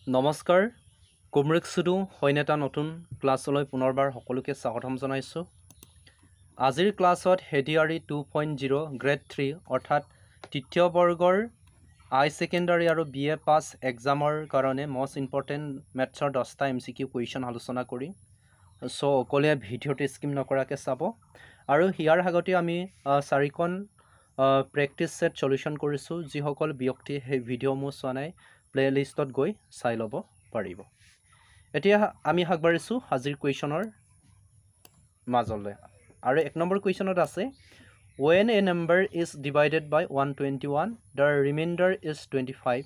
নমস্কাৰ কুমৰিক সুদু হয়নে এটা নতুন ক্লাছলৈ পুনৰবাৰ সকলোকে স্বাগতম জনাইছোঁ। আজিৰ ক্লাছত হেডিয়াৰী 2.0 গ্ৰেড 3 অৰ্থাৎ তৃতীয় বৰ্গৰ হাই ছেকেণ্ডাৰী আৰু BA পাছ এক্সামৰ কাৰণে মষ্ট ইম্পৰ্টেণ্ট মেথছৰ 10টা MCQ কুৱেশ্যন আলোচনা কৰিম। চ' অকলে ভিডিঅ'টো স্কিপ নকৰাকৈ চাব আৰু ইয়াৰ আগতে আমি 4খন প্ৰেক্টিছ ছেট সলিউশ্যন কৰিছোঁ। যিসকল ব্যক্তি সেই ভিডিঅ'সমূহ চোৱা নাই প্লেলিষ্টত গৈ চাই ল'ব পাৰিব। এতিয়া আমি আগবাঢ়িছোঁ আজিৰ কুৱেশ্যনৰ মাজলৈ আৰু 1 নম্বৰ কুৱেশ্যনত আছে when a number is divided by 121 the remainder is 25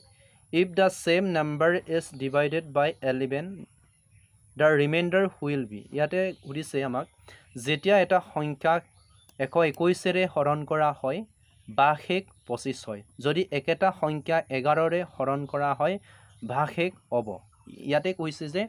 if the same number is divided by 11 the remainder will be। ইয়াতে সুধিছে আমাক যেতিয়া এটা সংখ্যাক 121ৰে হৰণ কৰা হয় ভাগশেষ 25 হয়, যদি একেটা সংখ্যা 11ৰে হৰণ কৰা হয় ভাগশেষ হ'ব। ইয়াতে কৈছে যে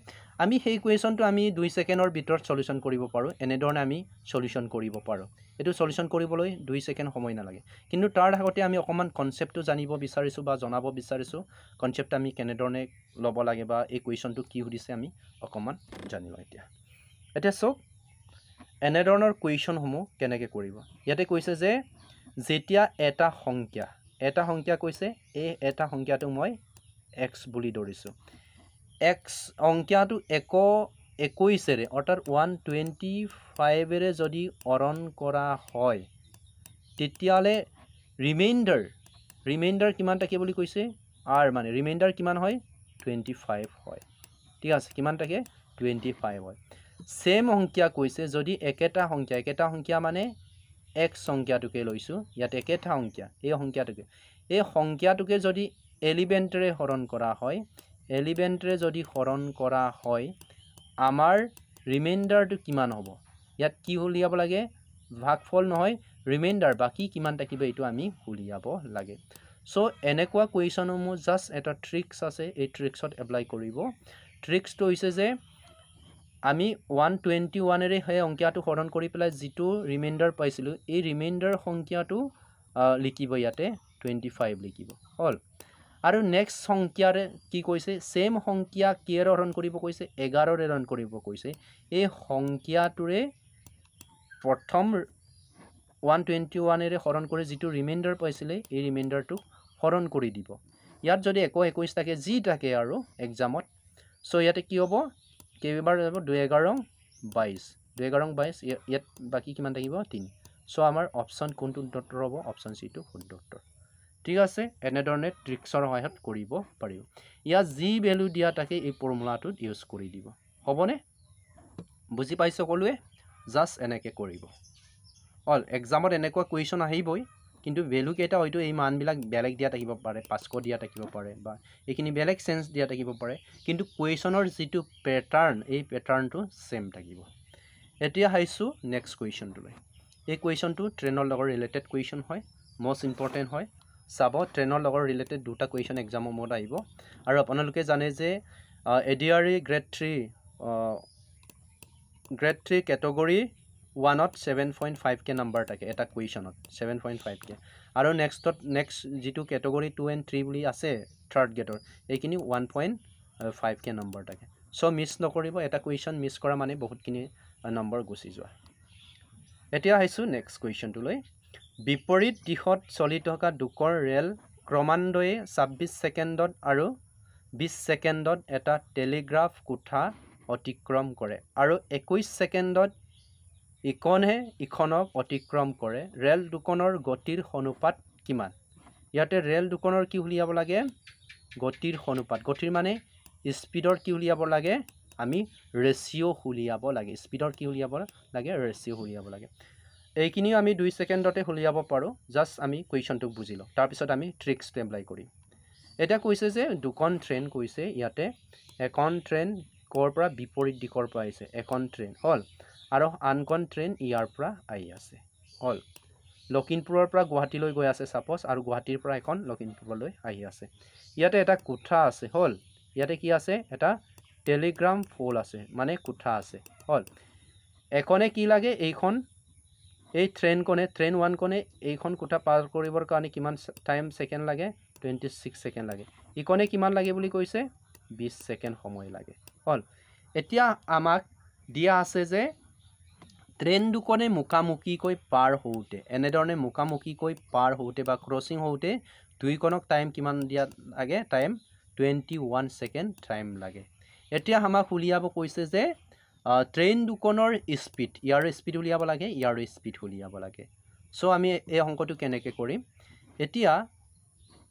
আমি সেই কুৱেশ্যনটো আমি 2 ছেকেণ্ডৰ ভিতৰত সলিউশ্যন কৰিব পাৰোঁ। এনেধৰণে আমি সলিউশ্যন কৰিব পাৰোঁ। এইটো সলিউশ্যন কৰিবলৈ 2 ছেকেণ্ড সময় নালাগে, কিন্তু তাৰ আগতে আমি অকণমান কনচেপ্টটো জানিব বিচাৰিছোঁ বা জনাব বিচাৰিছোঁ। কনচেপ্ট আমি কেনেধৰণে ল'ব লাগে বা এই কুৱেশ্যনটো কি সুধিছে আমি অকণমান জানি লওঁ। এতিয়া চাওক এনেধৰণৰ কুৱেশ্যনসমূহ কেনেকৈ কৰিব। ইয়াতে কৈছে যে যেতিয়া এটা সংখ্যা কৈছে এই এটা সংখ্যাটো মই x বুলি ধৰিছোঁ। x সংখ্যাটো 121ৰে অৰ্থাৎ 125ৰে যদি হৰণ কৰা হয় তেতিয়াহ'লে ৰিমাইণ্ডাৰ কিমান থাকে বুলি কৈছে r মানে ৰিমাইণ্ডাৰ কিমান হয় 25 হয়। ঠিক আছে, কিমান থাকে 25 হয়। সেম সংখ্যা কৈছে যদি একেটা সংখ্যা মানে x সংখ্যাটোকে লৈছোঁ, ইয়াত একেটা সংখ্যা এই সংখ্যাটোকে যদি 11ৰে হৰণ কৰা হয়, 11ৰে যদি হৰণ কৰা হয় আমাৰ ৰিমাইণ্ডাৰটো কিমান হ'ব। ইয়াত কি উলিয়াব লাগে ভাগফল নহয় ৰিমাইণ্ডাৰ, বাকী কিমান থাকিব এইটো আমি উলিয়াব লাগে। চ' এনেকুৱা কুৱেশ্যনসমূহ জাষ্ট এটা ট্ৰিক্স আছে, এই ট্ৰিক্সত এপ্লাই কৰিব। ট্ৰিক্সটো হৈছে যে আমি 121ৰে সেই সংখ্যাটো হৰণ কৰি পেলাই যিটো ৰিমাইণ্ডাৰ পাইছিলোঁ এই ৰিমাইণ্ডাৰ সংখ্যাটো লিখিব, ইয়াতে 25 লিখিব হ'ল। আৰু নেক্সট সংখ্যাৰে কি কৈছে সেম সংখ্যা কিয়েৰে হৰণ কৰিব কৈছে 11ৰে হৰণ কৰিব কৈছে। এই সংখ্যাটোৰে প্ৰথম 121ৰে হৰণ কৰি যিটো ৰিমাইণ্ডাৰ পাইছিলে এই ৰিমাইণ্ডাৰটো হৰণ কৰি দিব। ইয়াত যদি 121 থাকে যি থাকে আৰু এক্সামত, চ' ইয়াতে কি হ'ব কেইবাৰ যাব 2 11 22 ইয়াত বাকী কিমান থাকিব 3। চ' আমাৰ অপশ্যন কোনটো উত্তৰ হ'ব অপশ্যন চিটো শুদ্ধ উত্তৰ। ঠিক আছে, এনেধৰণে ট্ৰিক্সৰ সহায়ত কৰিব পাৰিব। ইয়াত যি ভেলু দিয়া থাকে এই ফৰ্মুলাটোত ইউজ কৰি দিব। হ'বনে? বুজি পাইছে সকলোৱে? জাষ্ট এনেকৈ কৰিব হ'ল। এক্সামত এনেকুৱা কুৱেশ্যন আহিবই, কিন্তু ভেলু কেইটা হয়তো এই মানবিলাক বেলেগ দিয়া থাকিব পাৰে, 500 দিয়া থাকিব পাৰে বা এইখিনি বেলেগ চেঞ্জ দিয়া থাকিব পাৰে, কিন্তু কুৱেশ্যনৰ যিটো পেটাৰ্ণ এই পেটাৰ্ণটো ছেম থাকিব। এতিয়া আহিছোঁ নেক্সট কুৱেশ্যনটোলৈ। এই কুৱেশ্যনটো ট্ৰেইনৰ লগত ৰিলেটেড কুৱেশ্যন হয়, মষ্ট ইম্পৰ্টেণ্ট হয়। চাব ট্ৰেইনৰ লগত ৰিলেটেড দুটা কুৱেশ্যন এক্সামৰ মত আহিব। আৰু আপোনালোকে জানে যে এডিআৰই গ্ৰেড 3 কেটেগৰী 1ত 7.5K নাম্বাৰ থাকে এটা কুৱেশ্যনত 7.5K, আৰু নেক্সট যিটো কেটেগৰী 2 and 3 বুলি আছে থাৰ্ড গ্ৰেডৰ এইখিনি 1.5K নম্বৰ থাকে। চ' মিছ নকৰিব, এটা কুৱেশ্যন মিছ কৰা মানে বহুতখিনি নম্বৰ গুচি যোৱা। এতিয়া আহিছোঁ নেক্সট কুৱেশ্যনটোলৈ। বিপৰীত দিশত চলি থকা দুকৰ ৰেল ক্ৰমান্বয়ে 26 ছেকেণ্ডত আৰু 20 ছেকেণ্ডত এটা টেলিগ্ৰাফ কোঠা অতিক্ৰম কৰে আৰু 21 ছেকেণ্ডত ইখনক অতিক্ৰম কৰে। ৰেল দুখনৰ গতিৰ অনুপাত কিমান? ইয়াতে ৰেল দুখনৰ কি উলিয়াব লাগে গতিৰ অনুপাত। গতিৰ মানে স্পীডৰ কি উলিয়াব লাগে আমি ৰেচিঅ' উলিয়াব লাগে। স্পীডৰ কি উলিয়াব লাগে ৰেচিঅ' উলিয়াব লাগে। এইখিনিও আমি 2 ছেকেণ্ডতে উলিয়াব পাৰোঁ। জাষ্ট আমি কুৱেশ্যনটো বুজি লওঁ, তাৰপিছত আমি ট্ৰিক্সটো এপ্লাই কৰিম। এতিয়া কৈছে যে দুখন ট্ৰেইন কৈছে, ইয়াতে এখন ট্ৰেইন ক'ৰ পৰা বিপৰীত দিশৰ পৰা আহিছে এখন ট্ৰেইন হ'ল, আৰু আনখন ট্ৰেইন ইয়াৰ পৰা আহি আছে হ'ল। লখিমপুৰৰ পৰা গুৱাহাটীলৈ গৈ আছে ছাপ'জ, আৰু গুৱাহাটীৰ পৰা এখন লখিমপুৰলৈ আহি আছে। ইয়াতে এটা কোঠা আছে হ'ল, ইয়াতে কি আছে এটা টেলিগ্ৰাম প'ল আছে মানে কোঠা আছে হ'ল। এখনে কি লাগে এই ট্ৰেইন 1খনে এইখন কোঠা পাৰ কৰিবৰ কাৰণে কিমান টাইম ছেকেণ্ড লাগে 26 ছেকেণ্ড লাগে। ইখনে কিমান লাগে বুলি কৈছে 20 সেকেন্ড সময় লাগে হল এতিয়া আমাক দিয়া আছে যে ট্ৰেইন দুখনে মুখামুখিকৈ পাৰ হওঁতে এনেধৰণে মুখামুখিকৈ পাৰ হওঁতে বা ক্ৰছিং হওঁতে দুইকণক টাইম কিমান দিয়া লাগে টাইম 21 সেকেন্ড টাইম লাগে এতিয়া আমাক উলিয়াব কৈছে যে ট্ৰেইন দুখনৰ স্পীড ইয়াৰ স্পীড উলিয়াব লাগে ইয়াৰ স্পীড উলিয়াব লাগে সো আমি এই অংকটো কেনেকৈ কৰিম এতিয়া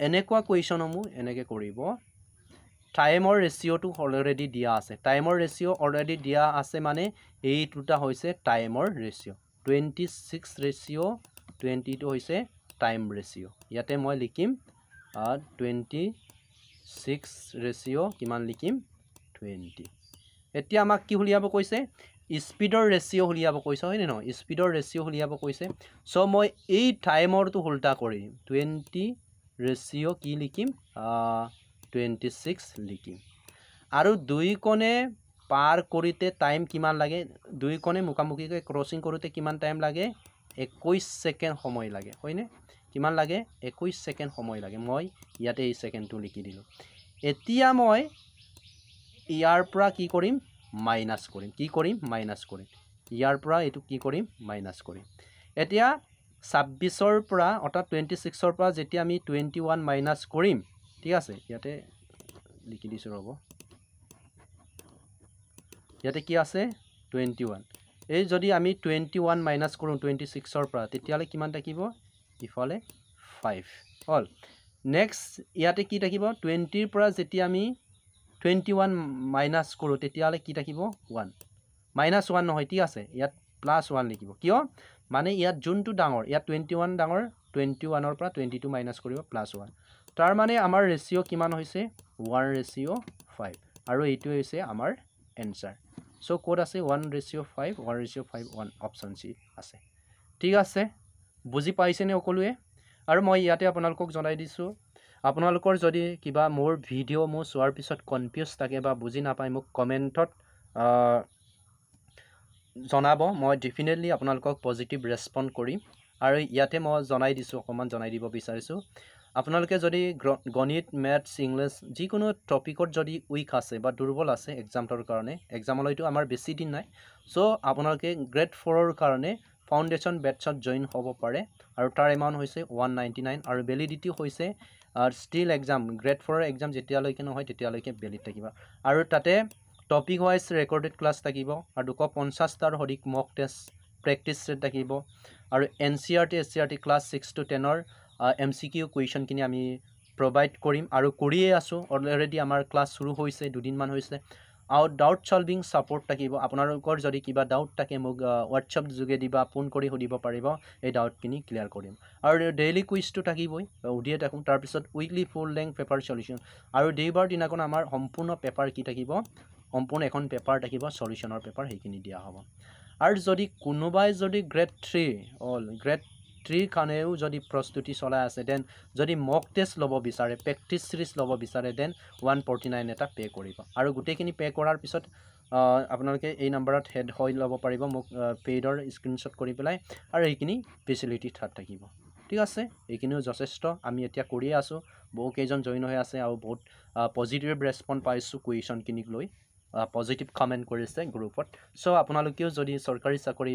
এনেকুৱা কুৱেশ্যনসমূহ এনেকৈ কৰিব টাইমৰ ৰেচিঅ'টো অলৰেডি দিয়া আছে টাইমৰ ৰেচিঅ' অলৰেডি দিয়া আছে মানে এই দুটা হৈছে টাইমৰ ৰেচিঅ' 26 ৰেচিঅ' 22 হৈছে টাইম ৰেচিঅ' ইয়াতে মই লিখিম 26 ৰেচিঅ' কিমান লিখিম 20 এতিয়া আমাক কি উলিয়াব কৈছে স্পীডৰ ৰেচিঅ' উলিয়াব কৈছে হয়নে নহয় স্পীডৰ ৰেচিঅ' উলিয়াব কৈছে সো মই এই টাইমৰটো উল্টা কৰিম 20 ৰেচিঅ' কি লিখিম 26 লিখিম আৰু দুইকণে পাৰ কৰোঁতে টাইম কিমান লাগে দুইকণে মুখামুখিকৈ ক্ৰছিং কৰোঁতে কিমান টাইম লাগে 21 সেকেন্ড সময় লাগে হয়নে কিমান লাগে 21 সেকেন্ড সময় লাগে মই ইয়াতে এই সেকেন্ডটো লিখি দিলোঁ এতিয়া মই ইয়াৰ পৰা কি কৰিম মাইনাস কৰিম কি কৰিম মাইনাস কৰিম ইয়াৰ পৰা এইটো কি কৰিম মাইনাস কৰিম এতিয়া 26 ৰ পৰা অৰ্থাৎ 26 ৰ পৰা যেতিয়া আমি 21 মাইনাস কৰিম ঠিক আছে ইয়াতে লিখি দিছো ৰব ইয়াতে কি আছে 21 এই যদি আমি 21 মাইনাস কৰোঁ 26 ৰ পৰা তেতিয়ালে কিমান থাকিব ইফালে 5 হল নেক্সট ইয়াতে কি থাকিব 20 ৰ পৰা যেতিয়া আমি 21 মাইনাস কৰোঁ তেতিয়ালে কি থাকিব 1 মাইনাস 1 নহয় ঠিক আছে ইয়াত প্লাস 1 লিখিব কিয় মানে ইয়াত যোনটো ডাঙৰ ইয়াত 21 ডাঙৰ 21 ৰ পৰা 22 মাইনাস কৰিব প্লাস 1 তাৰ মানে আমাৰ ৰেচিঅ' কিমান হৈছে 1:5 আৰু এইটো হৈছে আমাৰ এনসাৰ সো কোড আছে 1:5 1:5 1 অপশন সি আছে ঠিক আছে বুজি পাইছেনে সকলোৱে আৰু মই ইয়াতে আপোনালোকক জনাই দিছো আপোনালোকৰ যদি কিবা মোৰ ভিডিঅ' মই চোৱাৰ পিছত কনফিউজ থাকে বা বুজি নাপায় মোক কমেন্টত জনাব মই ডেফিনেটলি আপোনালোকক পজিটিভ ৰেসপন্ড কৰিম আৰু ইয়াতে মই জনাই দিছো অকমান জনাই দিব বিচাৰিছো আপোনালোকে যদি গণিত ম্যাথছ ইংলিশ যিকোনো টপিকত যদি উইক আছে বা দুৰ্বল আছে এক্সামৰ কাৰণে এক্সামলৈতো আমাৰ বেছি দিন নাই সো আপোনালোকে গ্ৰেড 4 ৰ কাৰণে ফাউন্ডেশন বেটছত জয়েন হ'ব পাৰে আৰু তাৰ এমাউন্ট হৈছে 199 আৰু ভ্যালিডিটি হৈছে স্টিল এক্সাম গ্ৰেড 4 ৰ এক্সাম যেতিয়ালৈকে নহয় তেতিয়ালৈকে ভ্যালিড থাকিব আৰু তাতে টপিক ওয়াইজ ৰেকৰ্ডেড ক্লাছ থাকিব আৰু 250 টাৰ হৰিক মক টেষ্ট প্ৰেক্টিস সেট থাকিব আৰু এনসিআৰটি এসচিআৰটি ক্লাছ 6 to 10 ৰ এমসিকিউ কুৱেশ্যন কিনি আমি প্ৰভাইড কৰিম আৰু কৰিয়ে আছো অলৰেডি আমাৰ ক্লাছ শুৰু হৈছে দুদিন মান হৈছে আৰু ডাউট সলভিং সাপোৰ্ট থাকিব আপোনালোকৰ যদি কিবা ডাউট থাকে মোক WhatsApp যোগে দিবা ফোন কৰি সুধিব পাৰিব এই ডাউট কিনি ক্লিয়াৰ কৰিম আৰু ডেইলি কুইজটো থাকিবই উডিয়ে থাকুম তাৰ পিছত উইকলি ফুল লেংথ পেপাৰ সলিউশন আৰু দেইবাৰ দিনাখন আমাৰ সম্পূৰ্ণ পেপাৰ কি থাকিব সম্পূৰ্ণ এখন পেপাৰ থাকিব সলিউশনৰ পেপাৰ হেকিনি দিয়া হ'ব আৰু যদি কোনোবাই যদি গ্ৰেড 3 অল গ্ৰেড 3 কানেও যদি প্ৰস্তুতি চলাই আছে দেন যদি মক টেষ্ট লব বিচাৰে প্ৰেক্টিস সিৰিজ লব বিচাৰে দেন 149 এটা পে কৰিব আৰু গুটেখিনি পে কৰাৰ পিছত আপোনালোকে এই নম্বৰত হেড হৈ লব পাৰিব মোক পেডৰ স্ক্ৰিনশ্বট কৰি পেলাই আৰু এইখিনি ফেসিলিটি থাত থাকিব ঠিক আছে এইখিনিও যথেষ্ট আমি এতিয়া কৰি আছো বহু কেইজন জয়েন হৈ আছে আৰু বহুত পজিটিভ ৰেসপন্ড পাইছো কুৱেশ্যন কিনিক লৈ পজিটিভ কমেন্ট কৰিছে গ্ৰুপত সো আপোনালোকেও যদি সৰকাৰি চাকৰি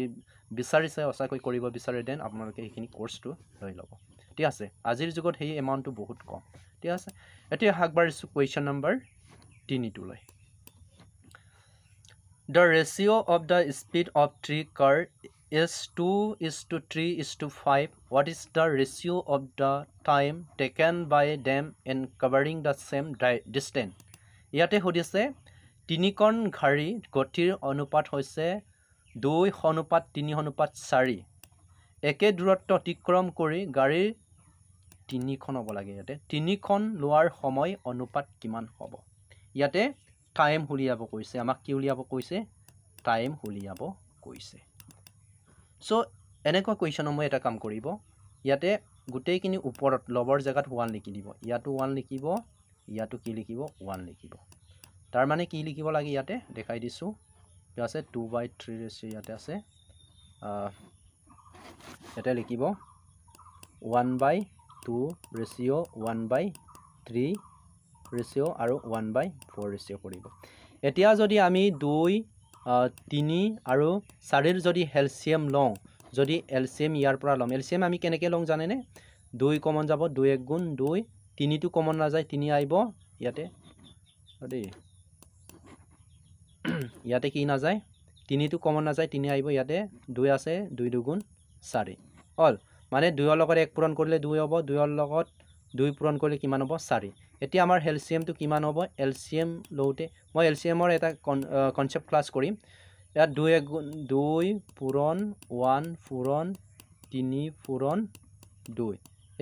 বিচাৰিছে অসাকৈ কৰিব বিচাৰে দেন আপোনালোকে এইখিনি কোৰ্সটো লৈ লব ঠিক আছে আজিৰ যুগত হেই এমাউন্টটো বহুত কম ঠিক আছে এতিয়া হাকবাৰিছো কুৱেশ্যন নম্বৰ 3 টো লৈ The ratio of the speed of three cars is 2:3:5. What is the ratio of the time taken by them in covering the same distance? ইয়াতে সুধিছে তিনিখন গাড়ী গতিৰ অনুপাত হৈছে 2:3:4 একে দূৰত্ব অতিক্ৰম কৰি গাড়ীৰ তিনিখন হ'ব লাগে ইয়াতে তিনিখন লোৱাৰ সময় অনুপাত কিমান হ'ব ইয়াতে টাইম উলিয়াব কৈছে আমাক কি উলিয়াব কৈছে টাইম উলিয়াব কৈছে সো এনেকুৱা কুৱেশ্যন মই এটা কাম কৰিব ইয়াতে গুটেইখিনি ওপৰত লবৰ জায়গাত 1 লিখি দিব ইয়াতো 1 লিখিব ইয়াতো কি লিখিব 1 লিখিব তাৰ মানে কি লিখিব লাগে ইয়াতে দেখাই দিছো কি আছে 2/3 ৰেচিঅ ইয়াতে আছে এটা লিখিব 1/2 ৰেচিঅ 1/3 ৰেচিঅ' আৰু 1/4 ৰেচিঅ' পৰিব এতিয়া যদি আমি 2 3 আৰু 4 যদি এলচিএম লওঁ যদি এলচিএম ইয়াৰ পৰা লম এলচিএম আমি কেনেকৈ লওঁ জানেনে 2 কমন যাব 2 1 গুণ 2 3 টো কমন নাযায় 3 আহিব ইয়াতে দেই ইয়াতে কি নাযায় 3 টো কমন নাযায় 3 আহিব ইয়াতে 2 আছে 2 2 গুণ 4 হল মানে 2 ৰ লগত 1 পূৰণ কৰিলে 2 হ'ব 2 ৰ লগত 2 পূৰণ কৰিলে কিমান হ'ব 4 এতিয়া আমাৰ এলচিএম টো কিমান হ'ব এলচিএম লওঁতে মই এলচিএমৰ এটা কনসেপ্ট ক্লাছ কৰিম ইয়াত 2 1 গুণ 2 পূৰণ 1 পূৰণ 3 পূৰণ 2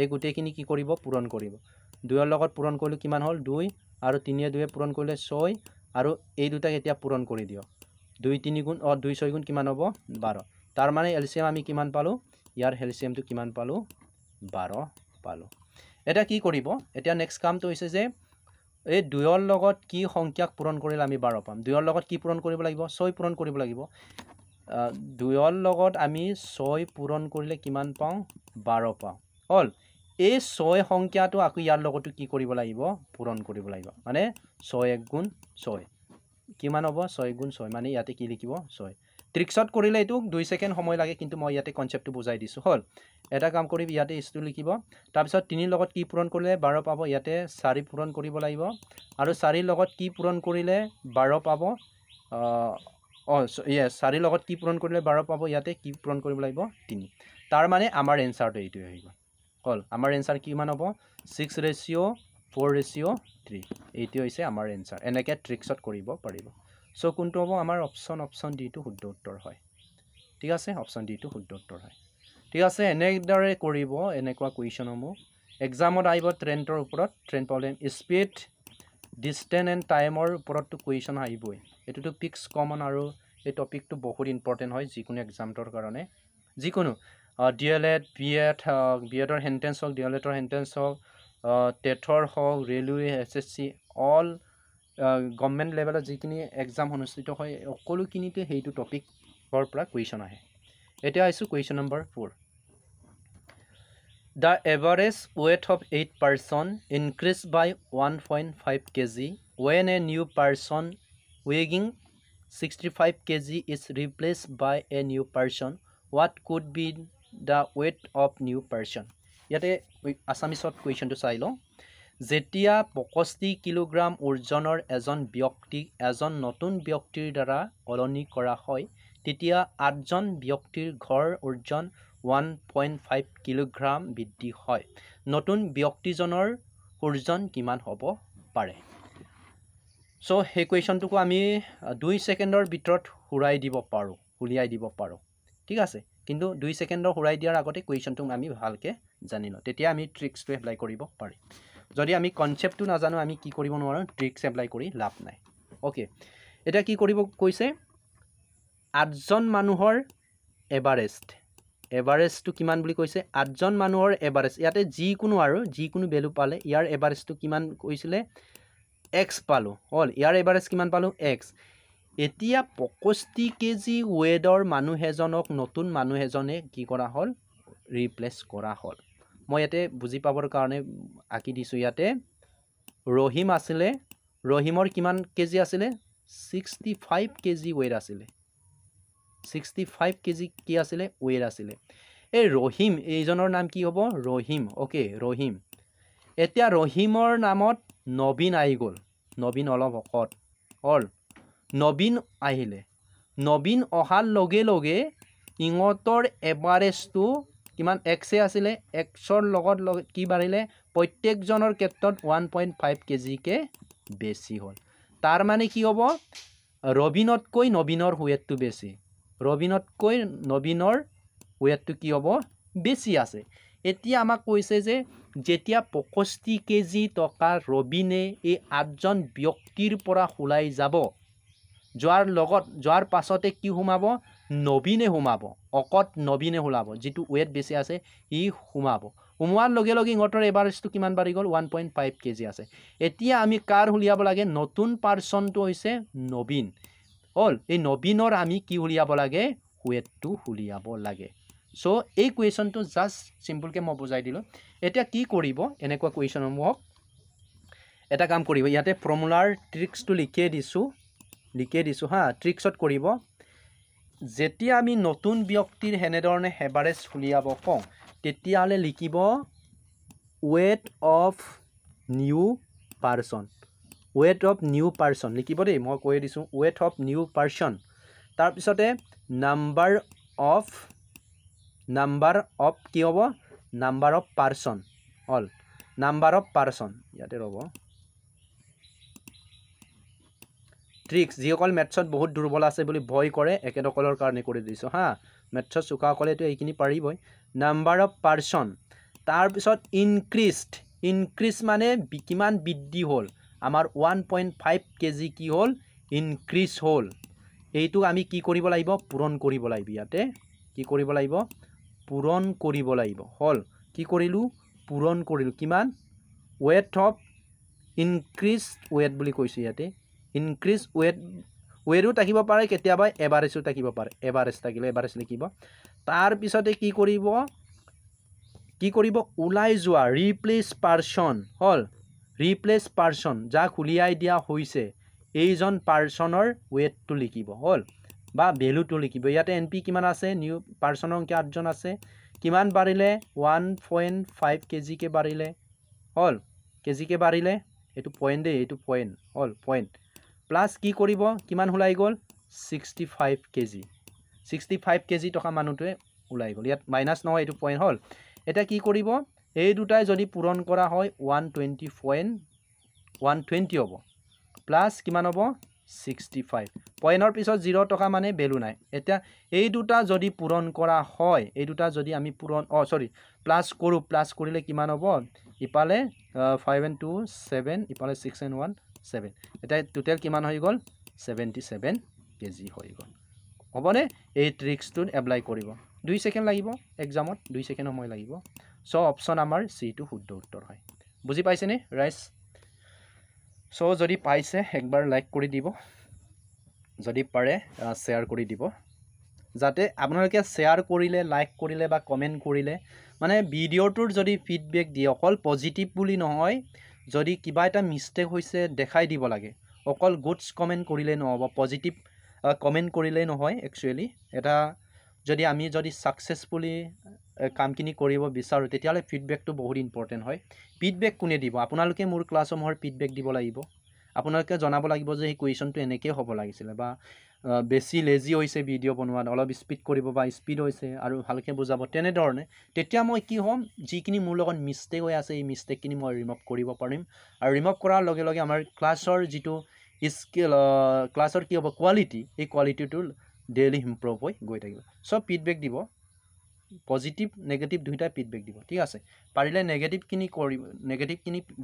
এই গোটেইখিনি কি কৰিব পূৰণ কৰিব 2 ৰ লগত পূৰণ কৰিলে কিমান হ'ল 2 আৰু 3 এ 2 এ পূৰণ কৰিলে 6 আৰু এই দুটাক এতিয়া পূৰণ কৰি দিও 2 3 গুণ 2 6 গুণ কিমান হ'ব 12 তাৰ মানে এলচিএম আমি কিমান পালো ইয়াৰ এলচিএম টো কিমান পালো 12 পালো এটা কি কৰিব এতিয়া নেক্সট কামটো হৈছে যে এই 2 ৰ লগত কি সংখ্যাক পূৰণ কৰিলে আমি 12 পাম 2 ৰ লগত কি পূৰণ কৰিব লাগিব 6 পূৰণ কৰিব লাগিব 2 ৰ লগত আমি 6 পূৰণ কৰিলে কিমান পাওঁ 12 পাওঁ হল এই 6 সংখ্যাটো আকৌ ইয়াৰ লগতো কি কৰিব লাগিব পূৰণ কৰিব লাগিব মানে 6 1 গুণ 6 কিমান হ'ব 6 গুণ 6 মানে ইয়াতে কি লিখিব 6 ট্ৰিক্সত কৰিলে এটো 2 সেকেন্ড সময় লাগে কিন্তু মই ইয়াতে কনসেপ্টটো বুজাই দিছো হল এটা কাম কৰিবি ইয়াতে ইস্টু লিখিব তাৰ পিছত 3 ৰ লগত কি পূৰণ কৰিলে 12 পাব ইয়াতে 4 পূৰণ কৰিব লাগিব আৰু 4 ৰ লগত কি পূৰণ কৰিলে 12 পাব 4 ৰ লগত কি পূৰণ কৰিলে 12 পাব ইয়াতে কি পূৰণ কৰিব লাগিব 3 তাৰ মানে আমাৰ এনসাৰটো এইটো হৈ গ'ল হল আমাৰ এনসাৰ কিমান হ'ব 6 ৰেচিঅ 4 ৰেচিঅ 3 এইটো হৈছে আমাৰ এনসাৰ এনেকৈ ট্ৰিক্সত কৰিব পাৰিব সো কোনটো হ'ব আমাৰ অপচন ডি টো শুদ্ধ উত্তৰ হয় ঠিক আছে অপচন ডি টো শুদ্ধ উত্তৰ হয় ঠিক আছে এনেদৰে কৰিব এনেকুৱা কুৱেশ্যনসমূহ এক্সামত আহিব ট্ৰেণ্ডৰ ওপৰত trend problem speed distance and টাইমৰ ওপৰতটো কুৱেশ্যন আহিবই এটোটো ফিক্স কমন আৰু এই টপিকটো বহুত ইম্পৰ্টেন্ট হয় যিকোনো এক্সামটোৰ কাৰণে যিকোনো ডিএলএড বিএডৰ সেন্টেন্স হওক ডিএলএডৰ সেন্টেন্স হওক টেটৰ হওক ৰেলৱে এছএছসি অল গভৰ্ণমেণ্ট লেভেলত যিখিনি এক্সাম অনুষ্ঠিত হয় সকলোখিনিতে সেইটো টপিকৰ পৰা কুৱেশ্যন আহে এতিয়া আহিছোঁ question number 4 The average weight of 8 person increased by 1.5 kg when a new person weighing 65 kg is replaced by a new person. What could be the weight of new person? ইয়াতে আসামিছত কুৱেশ্যনটো চাই লওঁ যেতিয়া 65 kilogram ওজনৰ এজন ব্যক্তিক এজন নতুন ব্যক্তিৰ দ্বাৰা সলনি কৰা হয় তেতিয়া 8জন ব্যক্তিৰ গড় ওজন 1.5 কিলোগ্ৰাম বৃদ্ধি হয় নতুন ব্যক্তিজনৰ ওজন কিমান হ'ব পাৰে সো সেই কুৱেশ্যনটোকো আমি 2 সেকেন্ডৰ ভিতৰত উলিয়াই দিব পাৰো ঠিক আছে কিন্তু 2 সেকেন্ডৰ হুৰাই দিয়াৰ আগতে কুৱেশ্যনটো আমি ভালকে জানি লওঁ তেতিয়া আমি ট্ৰিক্সটো এপ্লাই কৰিব পাৰিম যদি আমি কনসেপ্টটো নাজানো আমি কি কৰিব নোৱাৰো ট্ৰিক্স এপ্লাই কৰি লাভ নাই ওকে এটা কি কৰিব কৈছে 8জন মানুহৰ এভাৰেজটো কিমান বুলি কৈছে 8জন মানুহৰ এভাৰেজ ইয়াতে যিকোনো ভ্যালু পালে ইয়াৰ এভাৰেজটো কিমান কৈছিলে x পালো হল ইয়াৰ এভাৰেজ কিমান পালো x এতিয়া 65 কেজি ওয়েটৰ মানুহ এজনক নতুন মানুহ এজনে কি কৰা হল ৰিপ্লেস কৰা হল মই ইয়াতে বুজি পাবৰ কাৰণে আকি দিছো ইয়াতে ৰহিম আছিলে ৰহিমৰ কিমান কেজি আছিলে 65 কেজি ওয়েট আছিলে 65 কেজি কি আছিলে ওয়েট আছিলে এই ৰহিম এইজনৰ নাম কি হ'ব ৰহিম ওকে ৰহিম এতিয়া ৰহিমৰ নামত নবীন আহি গ'ল নবীন অলপ হকত হল নবীন আহিলে নবীন অহাৰ লগে লগে ইংতৰ এভাৰেজটো কিমান x আছিলে xৰ লগত কি বাঢ়িলে প্ৰত্যেকজনৰ ক্ষেত্ৰত 1.5 কেজি কে বেছি হ'ল তাৰ মানে কি হ'ব ৰবিনতকৈ নবীনৰ ওয়েটটো বেছি ৰবিনতকৈ নবীনৰ ওয়েটটো কি হ'ব বেছি আছে এতিয়া আমাক কৈছে যে যেতিয়া 65 কেজি টকা ৰবিনে এই 8জন ব্যক্তিৰ পৰা খুলাই যাব যোৱাৰ পাছতে কি হুমাব নবীনে হুমাব অকত নবীনে হুলাব যেটো ওয়েট বেছি আছে ই হুমাব হুমোৱাৰ লগে লগে ইংতৰ এভাৰেজটো কিমান বাঢ়ি গ'ল 1.5 কেজি আছে এতিয়া আমি কাৰ হুলিয়াব লাগে নতুন পাৰসনটো হৈছে নবীন হল এই নবীনৰ আমি কি হুলিয়াব লাগে ওয়েটটো হুলিয়াব লাগে সো এই কুৱেশ্যনটো জাস্ট সিম্পলকে মই বুজাই দিলো এতিয়া কি কৰিব এনেকুৱা কুৱেশ্যনসমূহক এটা কাম কৰিব ইয়াতে ফৰ্মুলাৰ ট্ৰিক্সটো লিখিয়ে দিছোঁ হা ট্ৰিক্সত কৰিব যেতিয়া আমি নতুন ব্যক্তিৰ হেনেধৰণে এভাৰেজ উলিয়াব কওঁ তেতিয়াহ'লে লিখিব weight of new person লিখিব দেই মই কৈ দিছোঁ weight of new person তাৰপিছতে number of কি হ'ব number of person all number of person ইয়াতে ৰ'ব ট্ৰিক্স যিসকল মেথছত বহুত দুৰ্বল আছে বুলি ভয় কৰে একেদকলৰ কাৰণে কৰি দিছোঁ হা মেথছত চোকাসকলেতো এইখিনি পাৰিবই নাম্বাৰ অফ পাৰ্চন তাৰপিছত ইনক্ৰিজ মানে কিমান বৃদ্ধি হ'ল আমাৰ 1.5 কেজি কি হ'ল ইনক্ৰিজ হ'ল এইটো আমি কি কৰিব লাগিব পূৰণ কৰিব লাগিব ইয়াতে কি কৰিব লাগিব পূৰণ কৰিব লাগিব হ'ল কি কৰিলোঁ পূৰণ কৰিলোঁ কিমান weight of ইনক্ৰিজ weight বুলি কৈছোঁ ইয়াতে ইনক্ৰিজ weight থাকিব পাৰে কেতিয়াবা এভাৰেজো থাকিব পাৰে এভাৰেজ থাকিলে এভাৰেজ লিখিব তাৰ পিছতে কি কৰিব ওলাই যোৱা ৰিপ্লেস পাৰ্সন হল ৰিপ্লেস পাৰ্সন যাক উলিয়াই দিয়া হৈছে এইজন পাৰ্সনৰ weight লিখিব হল বা ভ্যালুটো লিখিব ইয়াতে এনপি কিমান আছে নিউ পাৰ্সনৰ সংখ্যা 8 জন আছে কিমান বাঢ়িলে 1.5 কেজি কে বাঢ়িলে হল কেজি কে বাঢ়িলে এটো পয়েন্ট দে এটো পয়েন্ট হল পয়েন্ট প্লাস কি কৰিব কিমান ওলাই গল 65 কেজি 65 কেজি টকা মানুহটোৱে ওলাই গল ইয়াত মাইনাস নহয় এটো পয়েন্ট হল এটা কি কৰিব এই দুটাই যদি পূৰণ কৰা হয় 120 হ'ব প্লাস কিমান হ'ব 65 পয়েন্টৰ পিছত 0 টকা মানে ভ্যালু নাই এটা এই দুটা যদি পূৰণ কৰা হয় এই দুটা যদি আমি পূৰণ প্লাস কৰো প্লাস কৰিলে কিমান হ'ব ইপালে 5 and 2 7 ইপালে 6 and 1 7 এটা টোটাল কিমান হৈ গল 77 কেজি হৈ গল হবনে এই ট্ৰিক্সটো এপ্লাই কৰিব 2 সেকেন্ড লাগিব এক্সামত 2 সেকেন্ড সময় লাগিব সো অপশন আমাৰ সি টো শুদ্ধ উত্তৰ হয় বুজি পাইছেনে ৰাইস সো যদি পাইছে একবাৰ লাইক কৰি দিব যদি পাৰে শেয়াৰ কৰি দিব যাতে আপোনালোকে শেয়াৰ কৰিলে লাইক কৰিলে বা কমেন্ট কৰিলে মানে ভিডিওটোৰ যদি ফিডবেক দিয়ে অকল পজিটিভ বুলি নহয় যদি কিবা এটা মিস্টেক হৈছে দেখাই দিব লাগে অকল গুডস কমেন্ট কৰিলে নহব পজিটিভ কমেন্ট কৰিলে নহয় একচুয়ালি এটা যদি আমি যদি সাকসেসফুলি কামখিনি কৰিব বিচাৰো তেতিয়ালে ফিডবেকটো বহুত ইম্পৰ্টেন্ট হয় ফিডবেক কোনে দিব আপোনালোকে মোৰ ক্লাছসমূহৰ ফিডবেক দিব লাগিব আপোনালোকে জনাব লাগিব যে এই কোৱেশ্চনটো এনেকৈ হ'ব লাগিছিল বা বেছি লেজি হৈছে ভিডিও বনোৱাত অলপ স্পিড কৰিব বা স্পিড হৈছে আৰু ভালকে বুজাব তেনে ধৰণে তেতিয়া মই কি হ'ম যিখিনি মোৰ লগত মিস্টেক হৈ আছে এই মিস্টেকখিনি মই ৰিমুভ কৰিব পাৰিম আৰু ৰিমুভ কৰাৰ লগে লগে আমাৰ ক্লাছৰ যিটো স্কিল ক্লাছৰ কি হ'ব কোৱালিটি এই কোৱালিটিটো ডেইলি ইমপ্ৰুভ হৈ গৈ থাকিব সব ফিডবেক দিব পজিটিভ নেগেটিভ দুইটা ফিডবেক দিব ঠিক আছে পাৰিলে নেগেটিভ কিনি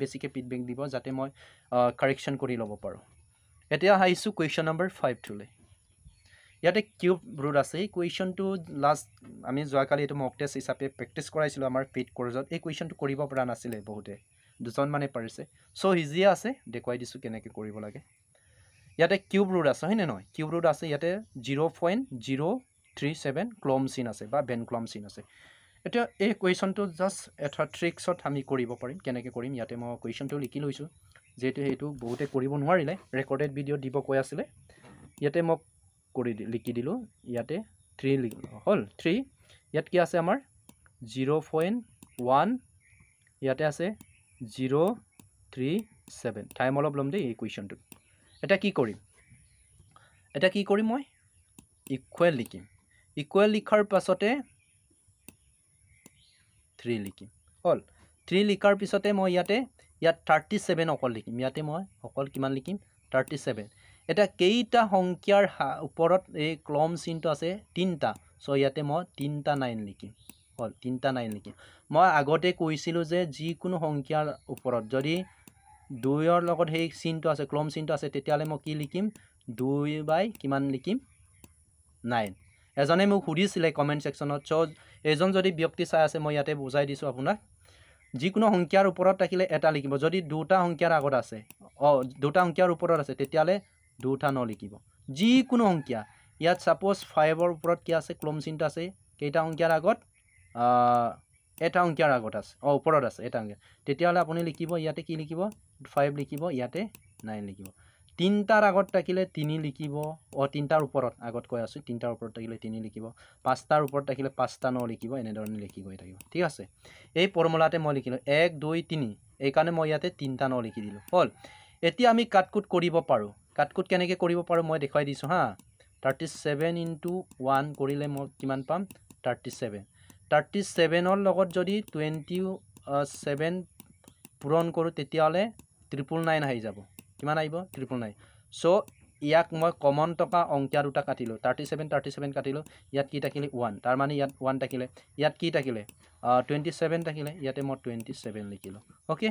বেছিকে ফিডবেক দিব যাতে মই কাৰেকচন কৰি ল'ব পাৰো এতিয়া হাইছো কোৱেশ্চন নম্বৰ 5 টুলে ইয়াতে কিউব ৰুট আছে এই কোৱেশ্চনটো লাষ্ট আমি যোৱাকালি এটো মক টেষ্ট হিচাপে প্ৰেক্টিস কৰাইছিলো আমাৰ পেইড কোৰ্সত এই কোৱেশ্চনটো কৰিব পৰা নাছিলে বহুতে দুজন মানে পাৰিছে সো ইজি আছে দেখুৱাই দিছো কেনেকৈ কৰিব লাগে ইয়াতে কিউব ৰুট আছে হয়নে নহয় কিউব ৰুট আছে ইয়াতে 0.037 ক্লম চিন আছে বা বেন ক্লম চিন আছে এটা এই কোৱেশ্চনটো জাস্ট এটা ট্ৰিক্সত আমি কৰিব পাৰিম কেনেকৈ কৰিম ইয়াতে মই কোৱেশ্চনটো লিখি লৈছো যেটো হেতু বহুতে কৰিব নোৱাৰিলে ৰেকৰ্ডেড ভিডিও দিব কৈ আছিলে ইয়াতে মই কৰি লিখি দিলো ইয়াতে 3 লিখিলো হল 3 ইয়াত কি আছে আমাৰ 0.1 ইয়াতে আছে 037 টাইম অলপ লম দেই এই কোৱেশ্চনটো এটা কি কৰিম মই ইকুৱেল লিখিম ইকুৱেল লিখাৰ পাছতে 3 লিখিম হল 3 লিখাৰ পিছতে মই ইয়াত 37 অকল লিখিম ইয়াতে মই অকল কিমান লিখিম 37 এটা কেইটা সংখ্যাৰ ওপৰত এই ক্লম চিনটো আছে তিনটা সো ইয়াতে মই 3টা 9 লিখিম হল 3টা 9 লিখিম মই আগতে কৈছিলো যে যি কোনো সংখ্যাৰ ওপৰত যদি 2 ৰ লগত সেই চিনটো আছে ক্লম চিনটো আছে তেতিয়ালে মই কি লিখিম 2 বাই কিমান লিখিম 9 এজনে মোক সুধিছিলে কমেন্ট সেকশনত সো এজন যদি ব্যক্তি চাই আছে মই ইয়াতে বুজাই দিছো আপোনাক যিকোনো সংখ্যাৰ ওপৰত থাকিলে এটা লিখিব যদি দুটা সংখ্যাৰ আগত আছে দুটা সংখ্যাৰ ওপৰত আছে তেতিয়ালে দুটা ন লিখিব যিকোনো সংখ্যা ইয়াত সাপোজ 5 ৰ ওপৰত কি আছে ক্লম চিনটো আছে কেইটা সংখ্যাৰ আগত এটা অংকিয়াৰ আগত আছে ওপৰত আছে এটা অংকিয়া তেতিয়াহ'লে আপুনি লিখিব ইয়াতে কি লিখিব 5 লিখিব ইয়াতে 9 লিখিব তিনটাৰ আগত থাকিলে 3 লিখিব তিনটাৰ ওপৰত আগত কৈ আছো তিনটাৰ ওপৰত থাকিলে 3 লিখিব পাঁচটাৰ ওপৰত থাকিলে 5টা 9 লিখিব এনেধৰণে লিখি গৈ থাকিব ঠিক আছে এই ফৰ্মুলাতে মই লিখিলো 1 2 3 এই কাৰণে মই ইয়াতে 3টা 9 লিখি দিলো হল এতিয়া আমি কাটকুট কৰিব পাৰো কাটকুট কেনেকৈ কৰিব পাৰো মই দেখাই দিছো হা 37 * 1 কৰিলে মই কিমান পাম 37 37ৰ লগত যদি 27 পূৰণ কৰো তেতিয়াহলে 999 আহি যাব কিমান আহিব 999 সো ইয়াক মই কমন টকা অংকিয়া দুটা কাটিলো 37 কাটিলো ইয়াত কি থাকিলে 1 তাৰ মানে ইয়াত 1 থাকিলে ইয়াত কি থাকিলে 27 থাকিলে ইয়াতে মই 27 লিখিলো ওকে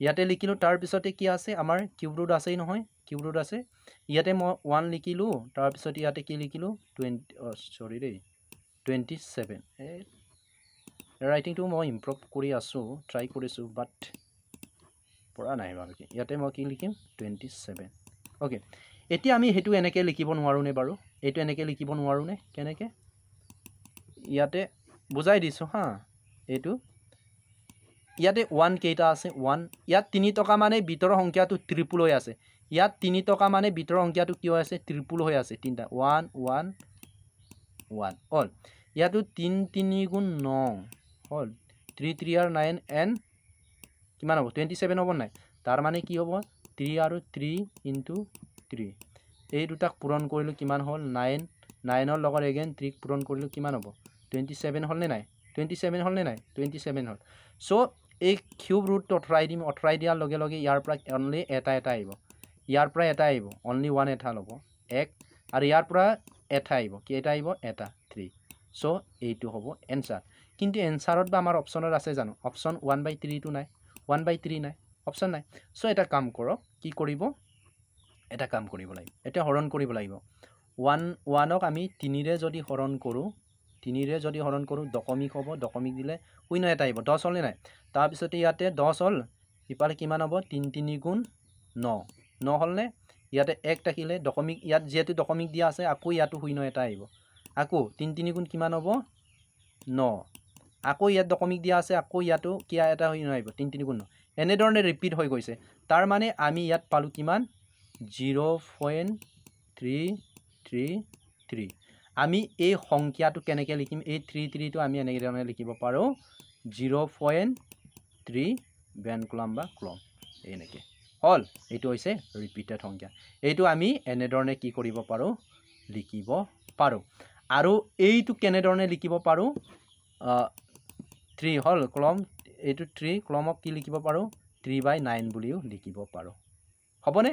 ইয়াতে লিখিলো তাৰ পিছতে কি আছে আমাৰ কিউব ৰুট আছেই নহয় কিউব ৰুট আছে ইয়াতে মই 1 লিখিলো তাৰ পিছত ইয়াতে কি লিখিলো 27 ৰাইটিংটো মই ইমপ্ৰুভ কৰি আছো ট্ৰাই কৰিছো বাট পৰা নাই ভালকে ইয়াতে মই কি লিখিম 27 ওকে এতিয়া আমি হেতু এনেকে লিখিব নোৱাৰো নে বাৰু এটো এনেকে লিখিব নোৱাৰো নে কেনেকে ইয়াতে বুজাই দিছো হা এটো ইয়াতে 1 কেইটা আছে 1 ইয়াত 3 টকা মানে ভিতৰৰ সংখ্যাটো ট্ৰিপল হৈ আছে ইয়াত 3 টকা মানে ভিতৰৰ সংখ্যাটো কি হৈ আছে ট্ৰিপল হৈ আছে তিনটা 1 1 1 অল ইয়াতো 3 3 গুণ 9 হল 3 3 আর 9 n কিমান হ'ব 27 হ'ব নাই তাৰ মানে কি হ'ব 3 আৰু 3 into 3 এই দুটাক পূৰণ কৰিলে কিমান হ'ল 9 9 ৰ লগত again 3 পূৰণ কৰিলে কিমান হ'ব 27 হ'ল নে নাই 27 হ'ল নে নাই 27 হ'ল সো এই কিউব ৰুট অতৰাই দিয়াৰ লগে লগে ইয়াৰ পৰা অনলি এটা আহিব ইয়াৰ পৰা এটা আহিব অনলি 1 এটা ল'ব 1 আৰু ইয়াৰ পৰা এটা আহিব কি এটা আহিব এটা 3 সো এইটো হ'ব এনসার কিন্তু এনসারত বা আমাৰ অপচনত আছে জানো অপচন 1/3 টো নাই 1/3 নাই অপচন নাই সো এটা কাম কৰক কি কৰিব এটা কাম কৰিব লাগিব এটা হৰণ কৰিব লাগিব 1 ক আমি 3 ৰে যদি হৰণ কৰো 3 ৰে যদি হৰণ কৰো দশমিক হ'ব দশমিক দিলে শূন্য এটা আহিব 10 হ'ল নাই তাৰ পিছতে ইয়াতে 10 হ'ল ইপালে কিমান হ'ব 3 3 গুণ 9 9 হ'ল নে ইয়াতে 1 থাকিলে দশমিক ইয়াত যেহেতু দশমিক দিয়া আছে আকৌ ইয়াতো শূন্য এটা আহিব আকৌ 3 3 গুণ কিমান হ'ব 9 আকৌ ইয়াত দশমিক দিয়া আছে আকৌ ইয়াতো কি এটা শূন্য আহিব 3 3 গুণ 9 এনে ধৰণে ৰিপিট হৈ গৈছে তাৰ মানে আমি ইয়াত পালো কিমান 0.333 আমি এই সংখ্যাটো কেনেকৈ লিখিম এই 33 টো আমি এনেকৈ ধৰণে লিখিব পাৰো 0.3 বেন কলম বা কলম এনেকৈ হল এইটো হৈছে ৰিপিটেড সংখ্যা এইটো আমি এনে ধৰণে কি কৰিব পাৰো লিখিব পাৰো আৰু এইটো কেনে ধৰণে লিখিব পাৰো 3 হল কলম এইটো 3 কলমক কি লিখিব পাৰো 3/9 বুলিও লিখিব পাৰো হবনে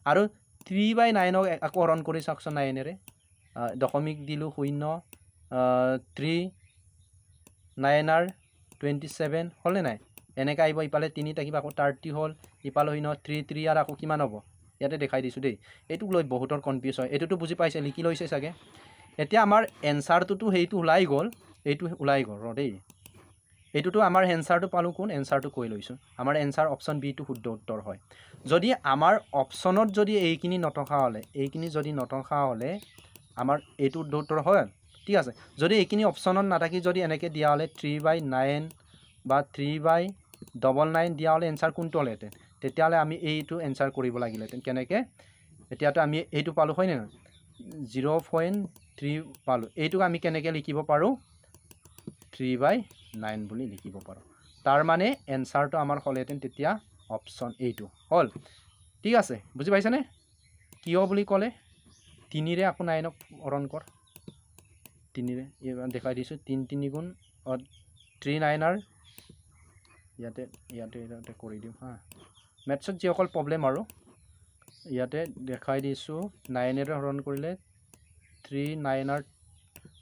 আৰু 3/9 ক আকৌ হৰণ কৰি চাওকচোন 9 ৰে দশমিক দিলো শূন্য 3 9 আর 27 হলে নাই এনেকা আইব ইপালে 3 থাকিব আকৌ 30 হল ইপালে হইন 3 3 আর আকৌ কিমান হ'ব ইয়াতে দেখাই দিছো দেই এটুক লৈ বহুতৰ কনফিউজ হয় এটুটো বুজি পাইছে লিখি লৈছে সাগে এতিয়া আমাৰ এনসাৰটো হেইটো উলাই গল এইটো উলাই গল দেই এইটোটো আমাৰ এনসাৰটো পালো কোন এনসাৰটো কৈ লৈছো আমাৰ এনসাৰ অপশন বি টো শুদ্ধ উত্তৰ হয় যদি আমাৰ অপশনত যদি এইখিনি নটকা হলে এইখিনি যদি নটকা হলে আমাৰ এইটো শুদ্ধ উত্তৰ হয় ঠিক আছে যদি এইখিনি অপশনত নাথাকি যদি এনেকে দিয়া হলে 3/9 বা 3/99 দিয়া হলে এনসার কোনটো হলেতে তেতিয়ালে আমি এইটো এনসার কৰিব লাগিলে কেনেকে এতিয়াটো আমি এইটো পালো হয় না 0.3 পালো এইটোক আমি কেনেকে লিখিব পাৰো 3/9 বুলি লিখিব পাৰো তাৰ মানে এনসাৰটো আমাৰ হলেতেন তেতিয়া অপশন এইটো হল ঠিক আছে বুজি পাইছানে কিয় বুলি ক'লে 3 ৰে আকৌ 9 ক হৰণ কৰ 3 ৰে দেখাই দিছো 3 3 গুণ 3 9 আৰ ইয়াতে কৰি দিম হা মেথছত যি অকল প্ৰবলেম আৰু ইয়াতে দেখাই দিছো 9 ৰে হৰণ কৰিলে 3 9 আর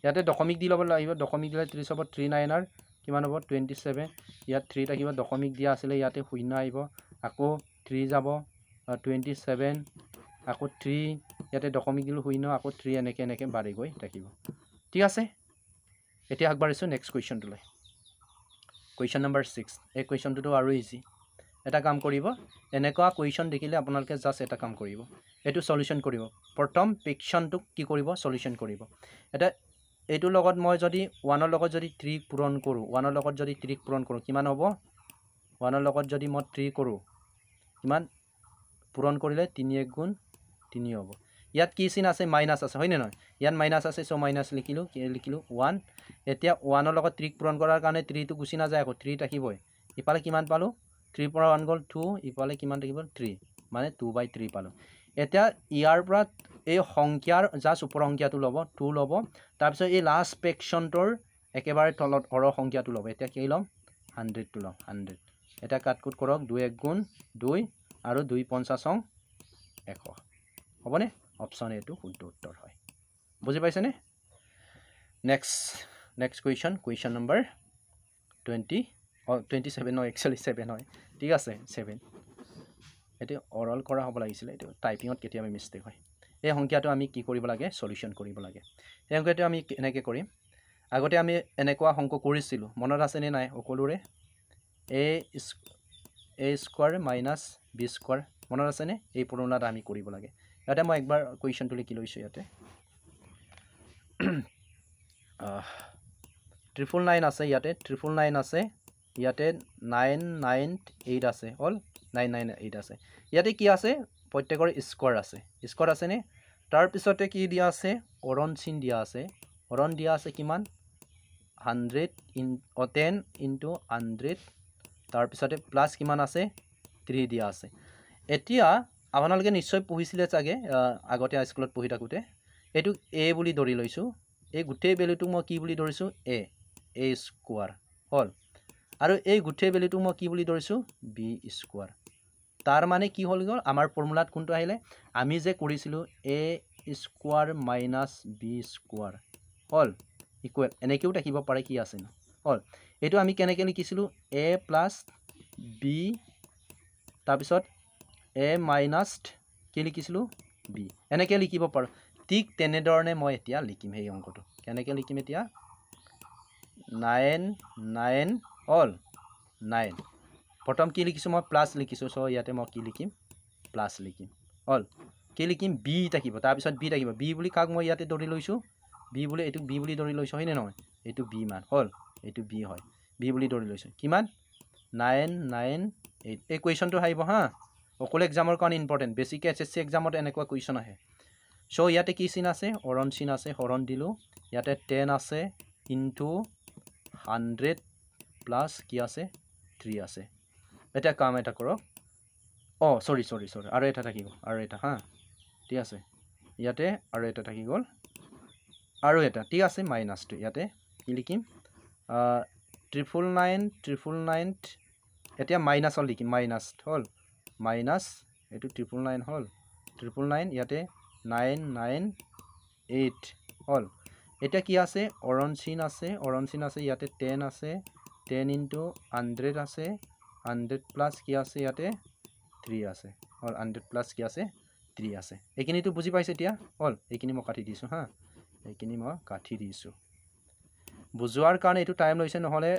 ইয়াতে দশমিক দি লব লাগিব দশমিক দিলে 30 হ'ব 3 9 আর কিমান হ'ব 27 ইয়াত 3 থাকিব দশমিক দিয়া আছিল ইয়াতে শূন্য আহিব আকৌ 3 যাব 27 আকৌ 3 ইয়াতে দশমিক দিলো শূন্য আকৌ 3 এনেকে বাঢ়ি গৈ থাকিব ঠিক আছে এতিয়া আগবাঢ়িছো নেক্সট কোৱেশ্চনটো লৈ কোৱেশ্চন নম্বৰ 6 এই কোৱেশ্চনটো আৰু ইজি এটা কাম কৰিব এনেকুৱা কোৱেশ্চন দেখিলে আপোনালোকে জাস্ট এটা কাম কৰিব এটো সলিউশন কৰিব প্ৰথম পিকচনটো কি কৰিব সলিউশন কৰিব এটা এইটোৰ লগত মই যদি 1ৰ লগত যদি 3 পূৰণ কৰোঁ 1ৰ লগত যদি 3 পূৰণ কৰোঁ কিমান হ'ব 1ৰ লগত যদি মই 3 কৰোঁ কিমান পূৰণ কৰিলে 3 1 গুণ 3 হ'ব ইয়াত কি চিন আছে মাইনাছ আছে হয়নে নহয় ইয়াত মাইনাছ আছে সো মাইনাছ লিখিলোঁ কি লিখিলোঁ 1 এতিয়া 1ৰ লগত 3 পূৰণ কৰাৰ কাৰণে 3 টো গুচি নাযায় আকৌ 3 থাকিবই ইফালে কিমান পালোঁ 3 পৰা 1 গ'ল 2 ইফালে কিমান থাকিব 3 মানে 2/3 পালোঁ এতিয়া ইয়াৰ পৰা এই সংখ্যাৰ জাষ্ট ওপৰ সংখ্যাটো ল'ব 2 ল'ব তাৰপিছত এই লাষ্ট ফ্ৰেকশ্যনটোৰ একেবাৰে তলত হৰ সংখ্যাটো ল'ব এতিয়া কি ল'ম 100 টো ল'ম 100 এটা কাটকুট কৰক 2 1 গুণ 2 আৰু 2 50 100 হ'বনে অপশ্যন এটো শুদ্ধ উত্তৰ হয় বুজি পাইছেনে নেক্সট কুৱেশ্যন নম্বৰ 27 নহয় একচুৱেলি 7 হয় ঠিক আছে 7 এটো অৰল কৰা হ'ব লাগিছিলে এটো টাইপিঙত কেতিয়াবা মিষ্টেক হয় এই সংখ্যাটো আমি কি কৰিব লাগে সলিউশন কৰিব লাগে এই সংখ্যাটো আমি এনেকৈ কৰিম আগতে আমি এনেকুৱা অংক কৰিছিলো মনত আছে নে নাই সকলোৰে a square minus b square মনত আছে নে এই ফৰ্মুলাটা আমি কৰিব লাগে ইয়াতে মই একবাৰ কুৱেশ্যনটো লিখি লৈছো ইয়াতে 999 আছে ইয়াতে 999 আছে ইয়াতে 998 আছে অল 998 আছে ইয়াতে কি আছে প্ৰত্যেকৰ স্কয়াৰ আছে নে তাৰ পিছতে কি দিয়া আছে অৰণ চিন দিয়া আছে অৰণ দিয়া আছে কিমান 100 10 into 100 তাৰ পিছতে প্লাস কিমান আছে 3 দিয়া আছে এতিয়া আপোনালোকে নিশ্চয় পঢ়িছিলে চাগে আগতে স্কুলত পঢ়ি থাকোতে এটো a বুলি ধৰি লৈছো এই গুটেই ভ্যালুটো মই কি বুলি ধৰিছো a স্কয়াৰ হল আৰু এই গুটেই ভ্যালুটো মই কি বুলি ধৰিছো b স্কয়াৰ তাৰ মানে কি হল গল আমাৰ ফৰ্মুলাত কোনটো আহিলে আমি যে কৰিছিলো a square minus b square hall equal এনেকেও থাকিব পাৰে কি আছে না হল এটো আমি কেনেকৈ লিখিছিলো a প্লাস b তাৰ পিছত a মাইনাছ কি লিখিছিলো b এনেকৈ লিখিব পাৰো ঠিক তেনেধৰণে মই এতিয়া লিখিম এই অংকটো কেনেকৈ লিখিম এতিয়া 9 হল 9 প্ৰথম কি লিখিছো মই প্লাস লিখিছো সো ইয়াতে মই কি লিখিম প্লাস লিখিম হল কি লিখিম b থাকিব তাৰ পিছত b থাকিব b বুলি কাক মই ইয়াতে ধৰি লৈছো b বুলি এটো b বুলি ধৰি লৈছো হয়নে নহয় এটো b মান হল এটো b হয় b বুলি ধৰি লৈছো কিমান 998 এই কোৱেশ্যনটো আহিব হা অকল এক্সামৰ কাৰণে ইম্পৰ্টেন্ট বেসিক এসএসসি এক্সামত এনেকুৱা কোৱেশ্যন আহে সো ইয়াতে কি চিন আছে হৰণ চিন আছে হৰণ দিলো ইয়াতে 10 আছে ইনটু 100 প্লাস কি আছে 3 আছে এটা কাম এটা কৰক সৰি আৰু এটা থাকিব আৰু এটা হা ঠিক আছে ইয়াতে আৰু এটা থাকি গল আৰু এটা ঠিক আছে মাইনাস টু ইয়াতে কি লিখিম 999 এতিয়া মাইনাসল লিখিম মাইনাস হল মাইনাস এটো 999 হল 999 ইয়াতে 998 হল এটা কি আছে অৰণ চিন আছে ইয়াতে 10 আছে 10 into 100 আছে 100 প্লাস কি আছে ইয়াতে 3 আছে হল 100 প্লাস কি আছে 3 আছে এইখিনি তো বুজি পাইছে এতিয়া হল এইখিনি মই কাটি দিছো হা এইখিনি মই কাটি দিছো বুজোৱাৰ কাৰণে এটো টাইম লৈছে নহলে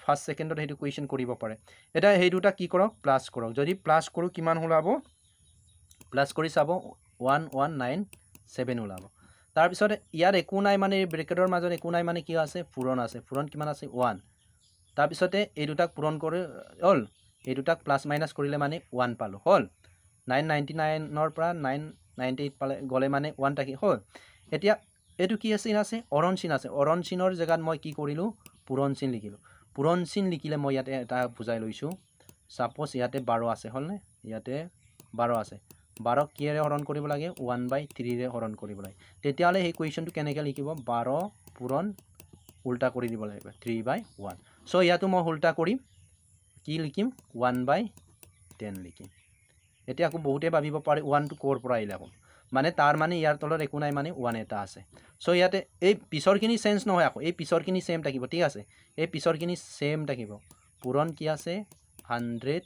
ফাৰ্স্ট সেকেন্ডত হেতু কোৱেশ্যন কৰিব পাৰে এটা হেই দুটা কি কৰক প্লাস কৰক যদি প্লাস কৰো কিমান ওলাব প্লাস কৰি চাব 1197 ওলাব তাৰ পিছত ইয়াৰ একো নাই মানে ব্ৰেকেটৰ মাজত একো নাই মানে কি আছে পূৰণ আছে পূৰণ কিমান আছে 1 তাৰ পিছতে এই দুটাক পূৰণ কৰি হল এই দুটাক প্লাস মাইনাস কৰিলে মানে 1 পালো হল 999 ৰ পৰা 998 পালে গলে মানে 1 থাকি হল এতিয়া এটো কি আছে অৰণ চিন আছে অৰণ চিনৰ জায়গাত মই কি কৰিলো পূৰণ চিন লিখিলো পূৰণ চিন লিখিলে মই ইয়াতে এটা বুজাই লৈছো সাপোজ ইয়াতে 12 আছে হল নে ইয়াতে 12 আছে 12 কিৰে হৰণ কৰিব লাগে 1/3 ৰে হৰণ কৰিব লাগে তেতিয়ালে এই কোৱেশ্যনটো কেনেকৈ লিখিব 12 পূৰণ উল্টা কৰি দিব লাগিব 3/1 সো ইয়াতো মই উল্টা কৰিম কি লিখিম 1/10 লিখিম এতিয়া আকৌ বহুতে ভাবিব পাৰে 1 টো কোৰ পৰা আইলা মানে তাৰ মানে ইয়াৰ তলত একো নাই মানে 1 এটা আছে সো ইয়াতে এই পিছৰখিনি চেঞ্জ নহয় আকৌ এই পিছৰখিনি সেম থাকিব ঠিক আছে এই পিছৰখিনি সেম থাকিব পূৰণ কি আছে 100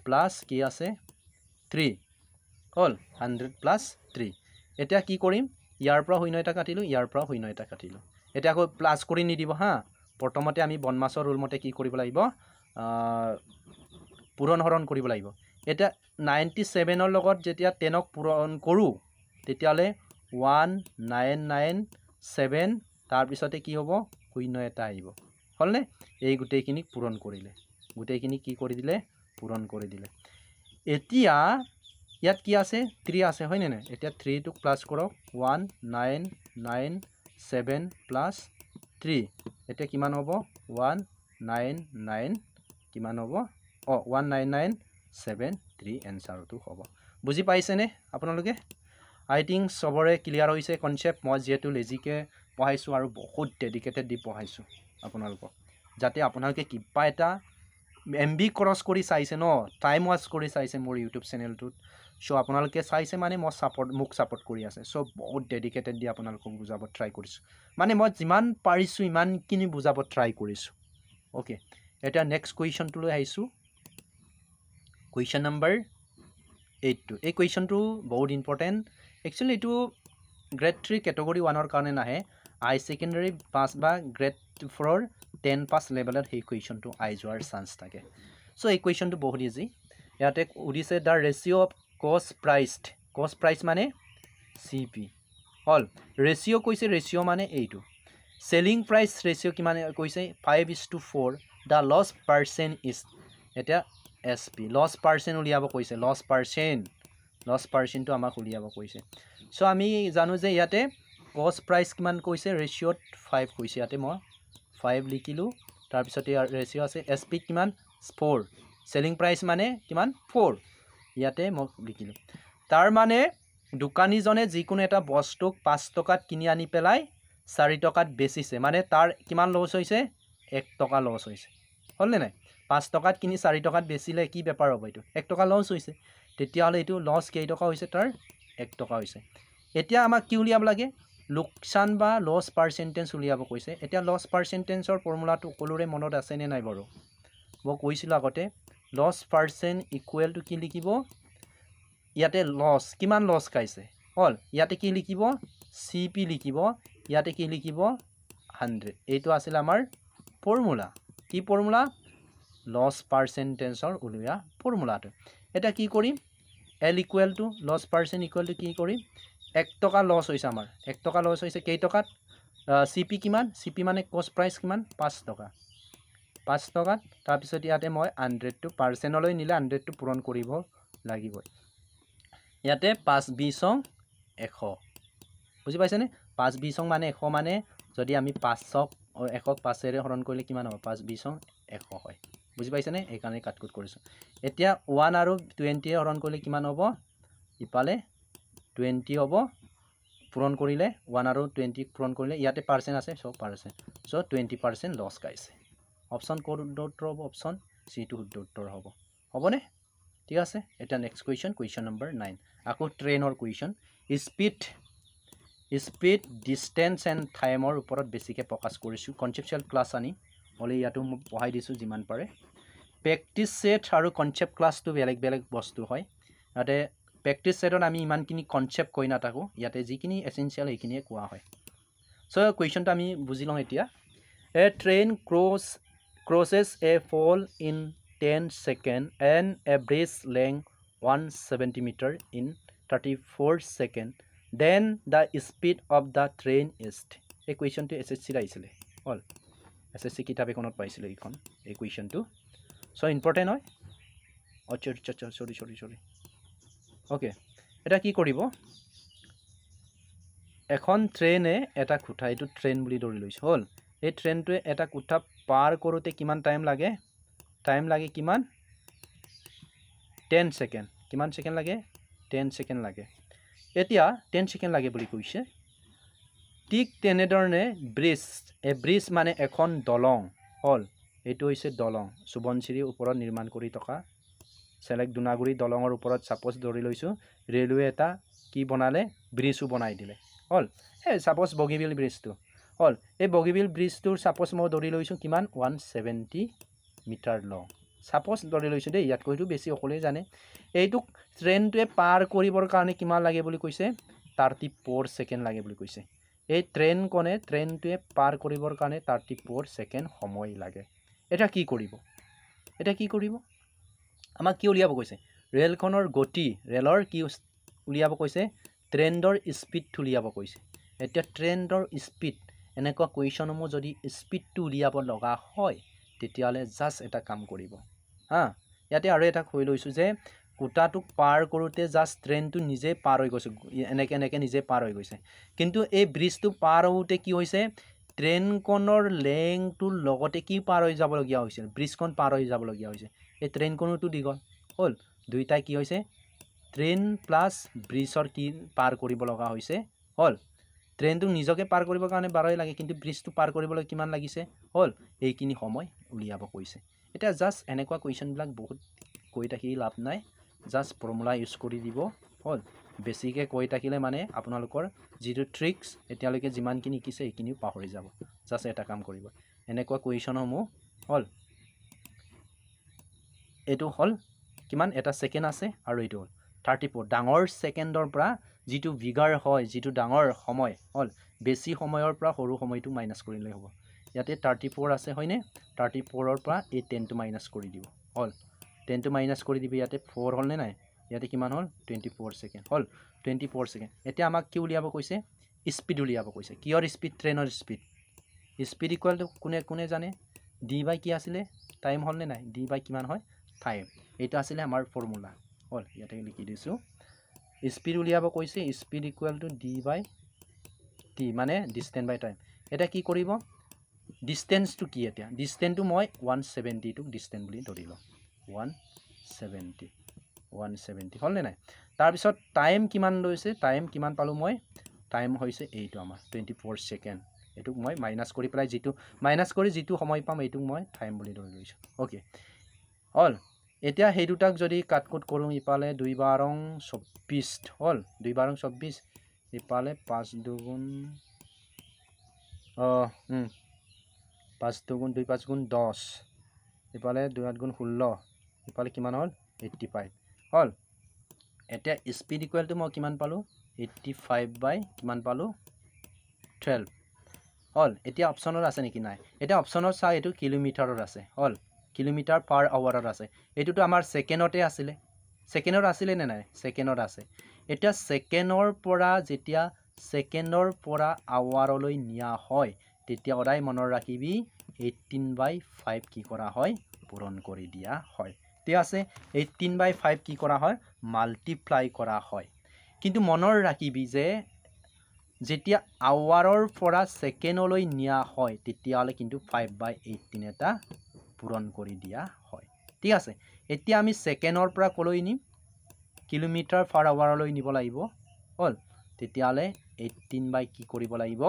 প্লাস কি আছে 3 হল 100 প্লাস 3 এতিয়া কি কৰিম ইয়াৰ পৰা 0 এটা কাটিলো ইয়াৰ পৰা 0 এটা কাটিলো এতিয়া আকৌ প্লাস কৰি নিদিব হা প্ৰথমতে আমি বনমাছৰ ৰুল মতে কি কৰিব লাগিব পূৰণ হৰণ কৰিব লাগিব এটা 97 ৰ লগত যেতিয়া 10ক পূৰণ কৰো তেতিয়ালে 199 7 তাৰপিছতে কি হ'ব 0 এটা আহিব হলনে এই গুটেইখিনি পূৰণ কৰিলে গুটেইখিনি কি কৰি দিলে পূৰণ কৰি দিলে এতিয়া ইয়াত কি আছে 3 আছে হয় না এতিয়া 3 টো প্লাস কৰক 1 9 9 7 প্লাস 3 এতিয়া কিমান হ'ব 1 9 9 কিমান হ'ব 1997 এনসাৰটো হ'ব বুজি পাইছেনে আপোনালোকে আই থিংক সবৰে ক্লিয়াৰ হৈছে কনসেপ্ট মই যেহেতু লেজিকে পঢ়াইছো আৰু বহুত ডেডিকেটেড দি পঢ়াইছো আপোনালোকক যাতে আপোনালোকে কিবা এটা এমবি ক্ৰস কৰি চাইছে ন টাইম ওয়াচ কৰি চাইছে মোৰ ইউটিউব চেনেলটোত সো আপোনালোকে চাইছে মানে মই মোক সাপোৰ্ট কৰি আছে সো বহুত ডেডিকেটেড দি আপোনালোকক বুজাব ট্ৰাই কৰিছো মানে মই যিমান পাৰিছো ইমান কিনি বুজাব ট্ৰাই কৰিছো ওকে এটা নেক্সট কোৱেশ্চন টু লৈ আহিছো কোৱেশ্চন নম্বৰ 8 এই কোৱেশ্চনটো বহুত ইম্পৰ্টেন্ট একচুয়ালি এটো গ্ৰেড 3 ক্যাটাগৰী 1 ৰ কাৰণে নাহে হাই সেকেন্ডাৰী পাস বা গ্ৰেড 4 ৰ 10 পাস লেভেলত এই কোৱেশ্চনটো আই যোৱাৰ চান্স থাকে সো এই কোৱেশ্চনটো বহুত ইজি ইয়াতে উদিছে দা ৰেশিও অফ কষ্ট প্ৰাইস মানে সিপি হল ৰেশিও কৈছে ৰেশিও মানে এইটো সেলিং প্ৰাইস ৰেশিও কিমান কৈছে 5:4 দা লস পার্সেন্ট ইজ এটা এসপি লস পার্সেন্ট উলিয়াব কৈছে লস পার্সেন্টটো আমাক উলিয়াব কৈছে সো আমি জানো যে ইয়াতে কষ্ট প্ৰাইস কিমান কৈছে ৰেশিওত 5 কৈছে ইয়াতে মই 5 লিখিলো তাৰ পিছত ইয়াৰ ৰেশিও আছে এসপি কিমান 4 সেলিং প্ৰাইস মানে কিমান 4 ইয়াতে মই লিখিলো তাৰ মানে দোকানীজনে যিকোনো এটা বস্তুক 5 টকাত কিনি আনি পেলাই 4 টকাত বেচিছে মানে তাৰ কিমান লস হৈছে 1 টকা লস হৈছে হলনে নাই 5 টকাত কিনি 4 টকাত বেচিলে কি বেপাৰ হ'ব এটো 1 টকা লস হৈছে তেতিয়া হলে এটো লস কেই টকা হৈছে তাৰ 1 টকা হৈছে এতিয়া আমাক কি উলিয়াব লাগে লোকসান বা লস পার্সেন্টেজ উলিয়াব কৈছে এতিয়া লস পাৰ্সেন্টেজৰ ফৰ্মুলাটো সকলোৰে মনত আছে নে নাই বাৰু মই কৈছিল আগতে লস পাৰ্সেন্ট ইকুৱেল টু কি লিখিব ইয়াতে লস কিমান লস খাইছে হল ইয়াতে কি লিখিব সিপি লিখিব ইয়াতে কি লিখিব 100 এইটো আছিল আমাৰ ফৰ্মুলা কি ফৰ্মুলা লস পাৰ্সেন্টেজৰ উলিয়া ফৰ্মুলাটো এটা কি কৰিম L equal to loss percent equal to কি কৰিম 1 টকা লস হৈছে আমাৰ 1 টকা লস হৈছে কেই টকাত CP কিমান CP মানে কষ্ট প্ৰাইস কিমান 5 টকা তাৰ পিছত ইয়াতে মই 100 টো পাৰ্সেন্ট লৈ নিলে 100 টো পূৰণ কৰিব লাগিব ইয়াতে 5 20 100 বুজি পাইছেনে 5 20 মানে 100 মানে যদি আমি 500 100 5 এৰে হৰণ কৰিলে কিমান হ'ব 5 20 100 হয় বুজি পাইছেনে এই কাৰণে কাটকুট কৰিছো এতিয়া 1 আৰু 20 হৰণ কৰিলে কিমান হ'ব ইপালে 20 হ'ব পূৰণ কৰিলে 1 আৰু 20 পূৰণ কৰিলে ইয়াতে পাৰ্সেন্ট আছে সো পাৰ্সেন্ট সো 20% লস গাইছে অপশন কোড উত্তৰ হ'ব অপশন সি টু উত্তৰ হ'ব হ'বনে ঠিক আছে এটা নেক্সট কোৱেশ্চন নম্বৰ 9 আকৌ ট্ৰেইনৰ কোৱেশ্চন স্পীড ডিসটেন্স এন্ড টাইমৰ ওপৰত বেছিকে ফোকাস কৰিছো কনসেপচুৱেল ক্লাস আনি হলে ইয়াতো মই পঢ়াই দিছো যিমান পাৰে প্ৰেক্টিস সেট আৰু কনসেপ্ট ক্লাসটো বেলেগ বস্তু হয় ইয়াতে প্ৰেক্টিস সেটত আমি ইমানখিনি কনসেপ্ট কৈ নাথাকো ইয়াতে যিখিনি এসেনশিয়াল এইখিনিয়ে কোৱা হয় সো কোৱেশ্চনটো আমি বুজি লওঁ এতিয়া এ train crosses a fall in 10 seconds and average length 1 centimeter in 34 seconds then the speed of the train is এই কোৱেশ্চনটো এসএসসি আইছিলে হল এসএসসি কিতাপ এখনত পাইছিলে এইখন এই কোৱেশ্চনটো সো ইম্পৰ্টেন্ট হয় সৰি ওকে এটা কি কৰিব এখন ট্ৰেইনে এটা খুঁটা এটো ট্ৰেইন বুলি ধৰি লৈছো হল এই ট্ৰেইনটোৱে এটা খুঁটা পাৰ কৰোতে কিমান টাইম লাগে কিমান 10 সেকেন্ড কিমান সেকেন্ড লাগে 10 সেকেন্ড লাগে এতিয়া 10 সেকেন্ড লাগে বুলি কৈছে ঠিক তেনেধৰণে ব্ৰিজ মানে এখন দলং হল এটো হৈছে দলং সুবনশ্ৰী ওপৰত নিৰ্মাণ কৰি থকা সেলেক্ট দুনাগুৰি দলঙৰ ওপৰত সাপোজ ধৰি লৈছো ৰেলৱে এটা কি বনালে ব্ৰিজও বনাই দিলে হল এই সাপোজ বগীবিল ব্ৰিজটো হল এই বগীবিল ব্ৰিজটোৰ সাপোজ মই ধৰি লৈছো কিমান 170 মিটাৰ লং সাপোজ ধৰি লৈছো দেই ইয়াত কৈটো বেছি অকলে জানে এইটো ট্ৰেইনটোৱে পাৰ কৰিবৰ কাৰণে কিমান লাগে বুলি কৈছে 34 সেকেন্ড লাগে বুলি কৈছে এই ট্ৰেইনটোৱে পাৰ কৰিবৰ কাৰণে 34 সেকেন্ড সময় লাগে এটা কি কৰিব আমাক কি উলিয়াব কৈছে ৰেলখনৰ গতি ৰেলৰ কি উলিয়াব কৈছে ট্ৰেইনৰ স্পীড উলিয়াব কৈছে এতিয়া ট্ৰেণ্ডৰ স্পীড এনেকুৱা কুৱেশ্যনসমূহ যদি স্পীডটো উলিয়াব লগা হয় তেতিয়াহ'লে জাষ্ট এটা কাম কৰিব হা ইয়াতে আৰু এটা কৈ লৈছোঁ যে কোটাটোক পাৰ কৰোঁতে জাষ্ট ট্ৰেইনটো নিজে পাৰ হৈ গৈছে এনেকৈ নিজে পাৰ হৈ গৈছে কিন্তু এই ব্ৰিজটো পাৰ হওঁতে কি হৈছে ট্ৰেইনখনৰ লেংথটোৰ লগতে কি পাৰ হৈ যাবলগীয়া হৈছিল ব্ৰিজখন পাৰ হৈ যাবলগীয়া হৈছে এই ট্ৰেইনখনোতো দীঘল হ'ল দুইটাই কি হৈছে ট্ৰেইন প্লাছ ব্ৰিজৰ কি পাৰ কৰিব লগা হৈছে হ'ল ট্ৰেইনটো নিজকে পাৰ কৰিবৰ কাৰণে 12 লাগে কিন্তু ব্ৰিজটো পাৰ কৰিবলৈ কিমান লাগিছে হ'ল এইখিনি সময় উলিয়াব কৈছে এতিয়া জাষ্ট এনেকুৱা কুৱেশ্যনবিলাক বহুত কৈ থাকি লাভ নাই জাষ্ট ফৰ্মুলা ইউজ কৰি দিব হ'ল বেছিকৈ কৈ থাকিলে মানে আপোনালোকৰ যিটো ট্ৰিক্স এতিয়ালৈকে যিমানখিনি শিকিছে সেইখিনিও পাহৰি যাব জাষ্ট এটা কাম কৰিব এনেকুৱা কুৱেশ্যনসমূহ হ'ল এইটো হ'ল কিমান এটা ছেকেণ্ড আছে আৰু এইটো হ'ল 34 ডাঙৰ ছেকেণ্ডৰ পৰা যিটো বিগাৰ হয় যিটো ডাঙৰ সময় হ'ল বেছি সময়ৰ পৰা সৰু সময়টো মাইনাছ কৰিলে হ'ব ইয়াতে 34 আছে হয়নে 34ৰ পৰা এই 10টো মাইনাছ কৰি দিব হ'ল 10টো মাইনাছ কৰি দিব ইয়াতে 4 হ'লনে নাই ইয়াতে কিমান হ'ল 24 ছেকেণ্ড হ'ল 24 ছেকেণ্ড এতিয়া আমাক কি উলিয়াব কৈছে স্পীড উলিয়াব কৈছে কিহৰ স্পীড ট্ৰেইনৰ স্পীড ইকুৱেল টু কোনে জানে ডি বাই কি আছিলে টাইম হ'লনে নাই ডি বাই কিমান হয় টাইম এইটো আছিলে আমাৰ ফৰ্মুলা হ'ল ইয়াতে লিখি দিছোঁ স্পীড উলিয়াব কৈছে speed equal to D by T মানে ডিষ্টেঞ্চ বাই টাইম এতিয়া কি কৰিব ডিষ্টেঞ্চটো কি এতিয়া ডিষ্টেঞ্চটো মই 170 টোক ডিষ্টেঞ্চ বুলি ধৰিলোঁ 170 হ'লনে নাই তাৰপিছত টাইম কিমান লৈছে টাইম কিমান পালোঁ মই টাইম হৈছে এইটো আমাৰ 24 ছেকেণ্ড এইটোক মই মাইনাছ কৰি পেলাই যিটো সময় পাম এইটোক মই টাইম বুলি ধৰি লৈছোঁ অ'কে হ'ল এতিয়া সেই দুটাক যদি কাটকুট কৰোঁ ইফালে 2 বাৰং 24 হ'ল 2 বাৰং 24 ইফালে 5 দুগুণ 5 দুগুণ 2 5 গুণ 10 ইফালে 2 8 গুণ 16 ইফালে কিমান হ'ল 85 হ'ল এতিয়া স্পীড ইকুৱেল টু মই কিমান পালোঁ 85 বাই কিমান পালোঁ 12 হ'ল এতিয়া অপশ্যনত আছে নেকি নাই এতিয়া অপশ্যনত চাই এইটো কিলোমিটাৰত আছে হ'ল কিলোমিটাৰ পাৰ আৱাৰত আছে এইটোতো আমাৰ ছেকেণ্ডতে আছিলে ছেকেণ্ডত আছিলে নে নাই ছেকেণ্ডত আছে এতিয়া ছেকেণ্ডৰ পৰা যেতিয়া ছেকেণ্ডৰ পৰা আৱাৰলৈ নিয়া হয় তেতিয়া সদায় মনত ৰাখিবি 18/5 কি কৰা হয় পূৰণ কৰি দিয়া হয় ঠিক আছে 18/5 কি কৰা হয় মাল্টিপ্লাই কৰা হয় কিন্তু মনত ৰাখিবি যে যেতিয়া আৱাৰৰ পৰা ছেকেণ্ডলৈ নিয়া হয় তেতিয়াহ'লে কিন্তু 5/18 এটা পূৰণ কৰি দিয়া হয় ঠিক আছে এতিয়া আমি ছেকেণ্ডৰ পৰা কলৈ নিম কিলোমিটাৰ পাৰ আৱাৰলৈ নিব লাগিব হ'ল তেতিয়াহ'লে 18 কি কৰিব লাগিব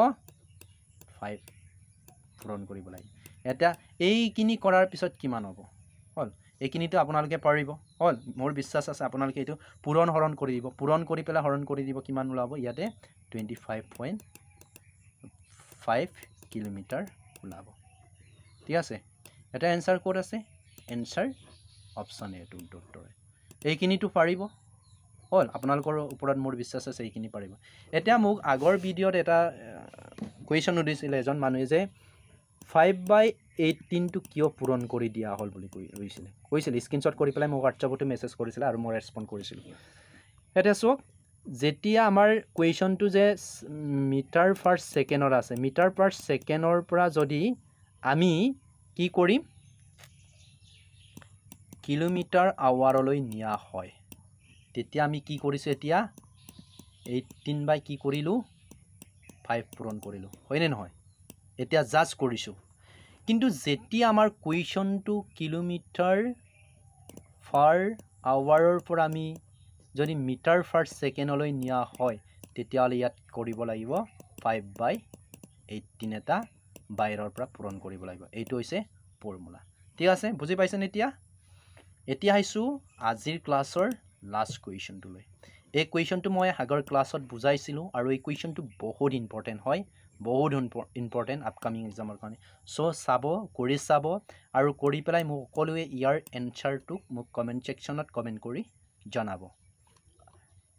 5 পূৰণ কৰিব লাগিব এতিয়া এইখিনি কৰাৰ পিছত কিমান হ'ব হ'ল এইখিনিতো আপোনালোকে পাৰিব হ'ল মোৰ বিশ্বাস আছে আপোনালোকে এইটো পূৰণ হৰণ কৰি দিব পূৰণ কৰি পেলাই হৰণ কৰি দিব কিমান ওলাব ইয়াতে 25.5 কিলোমিটাৰ ওলাব ঠিক আছে এটা এনসাৰ ক'ত আছে এনসাৰ অপশ্যন এটো উত্তৰ এইখিনিতো পাৰিব হ'ল আপোনালোকৰ ওপৰত মোৰ বিশ্বাস আছে এইখিনি পাৰিব এতিয়া মোক আগৰ ভিডিঅ'ত এটা কুৱেশ্যন সুধিছিলে এজন মানুহে যে 5/18 টো কিয় পূৰণ কৰি দিয়া হ'ল বুলি কৈছিলে স্ক্ৰীনশ্বট কৰি পেলাই মোক হোৱাটছআপতে মেছেজ কৰিছিলে আৰু মই ৰেছপন্ড কৰিছিলোঁ এতিয়া চাওক যেতিয়া আমাৰ কুৱেশ্যনটো যে মিটাৰ পাৰ ছেকেণ্ডত আছে মিটাৰ পাৰ ছেকেণ্ডৰ পৰা যদি আমি কি কৰিম কিলোমিটাৰ আৱাৰলৈ নিয়া হয় তেতিয়া আমি কি কৰিছোঁ এতিয়া 18 কি কৰিলোঁ 5 পূৰণ কৰিলোঁ হয়নে নহয় এতিয়া জাজ কৰিছোঁ কিন্তু যেতিয়া আমাৰ কুৱেশ্যনটো কিলোমিটাৰ পাৰ আৱাৰৰ পৰা আমি যদি মিটাৰ পাৰ ছেকেণ্ডলৈ নিয়া হয় তেতিয়াহ'লে ইয়াত কৰিব লাগিব 5/18 এটা বাহিৰৰ পৰা পূৰণ কৰিব লাগিব এইটো হৈছে ফৰ্মুলা ঠিক আছে বুজি পাইছেনে এতিয়া আহিছোঁ আজিৰ ক্লাছৰ লাষ্ট কুৱেশ্যনটোলৈ এই কুৱেশ্যনটো মই আগৰ ক্লাছত বুজাইছিলোঁ আৰু এই কুৱেশ্যনটো বহুত ইম্পৰ্টেণ্ট হয় বহুত ইম্পৰ্টেণ্ট আপকামিং এক্সামৰ কাৰণে চ' চাব আৰু কৰি পেলাই মোক সকলোৱে ইয়াৰ এনচাৰটো মোক কমেণ্ট ছেকশ্যনত কমেণ্ট কৰি জনাব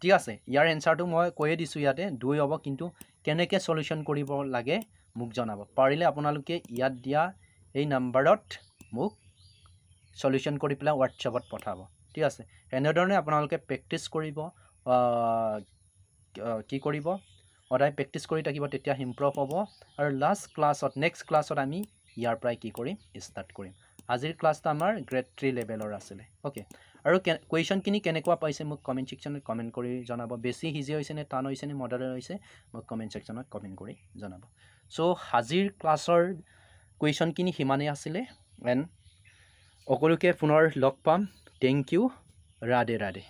ঠিক আছে ইয়াৰ এনচাৰটো মই কৈয়ে দিছোঁ ইয়াতে 2 হ'ব কিন্তু কেনেকৈ সলিউশ্যন কৰিব লাগে মোক জনাব পাৰিলে আপোনালোকে ইয়াত দিয়া এই নম্বৰত মোক সলিউশ্যন কৰি পেলাই হোৱাটছআপত পঠাব ঠিক আছে এনেধৰণে আপোনালোকে প্ৰেক্টিছ কৰিব কি কৰিব সদায় প্ৰেক্টিছ কৰি থাকিব, তেতিয়া ইম্প্ৰুভ হ'ব। আৰু লাষ্ট ক্লাছত নেক্সট ক্লাছত আমি ইয়াৰ পৰাই কি কৰিম ষ্টাৰ্ট কৰিম। আজিৰ ক্লাছটো আমাৰ গ্ৰেড 3 লেভেলৰ আছিলে। অ'কে, আৰু কুৱেশ্যনখিনি কেনেকুৱা পাইছে মোক কমেণ্ট ছেকশ্যনত কমেণ্ট কৰি জনাব। বেছি ইজি হৈছে নে টান হৈছে নে মডাৰেট হৈছে মোক কমেণ্ট ছেকশ্যনত কমেণ্ট কৰি জনাব। চ' আজিৰ ক্লাছৰ কুৱেশ্যনখিনি সিমানেই আছিলে। এণ্ড সকলোকে পুনৰ লগ পাম। Thank you. ৰাধে ৰাধে।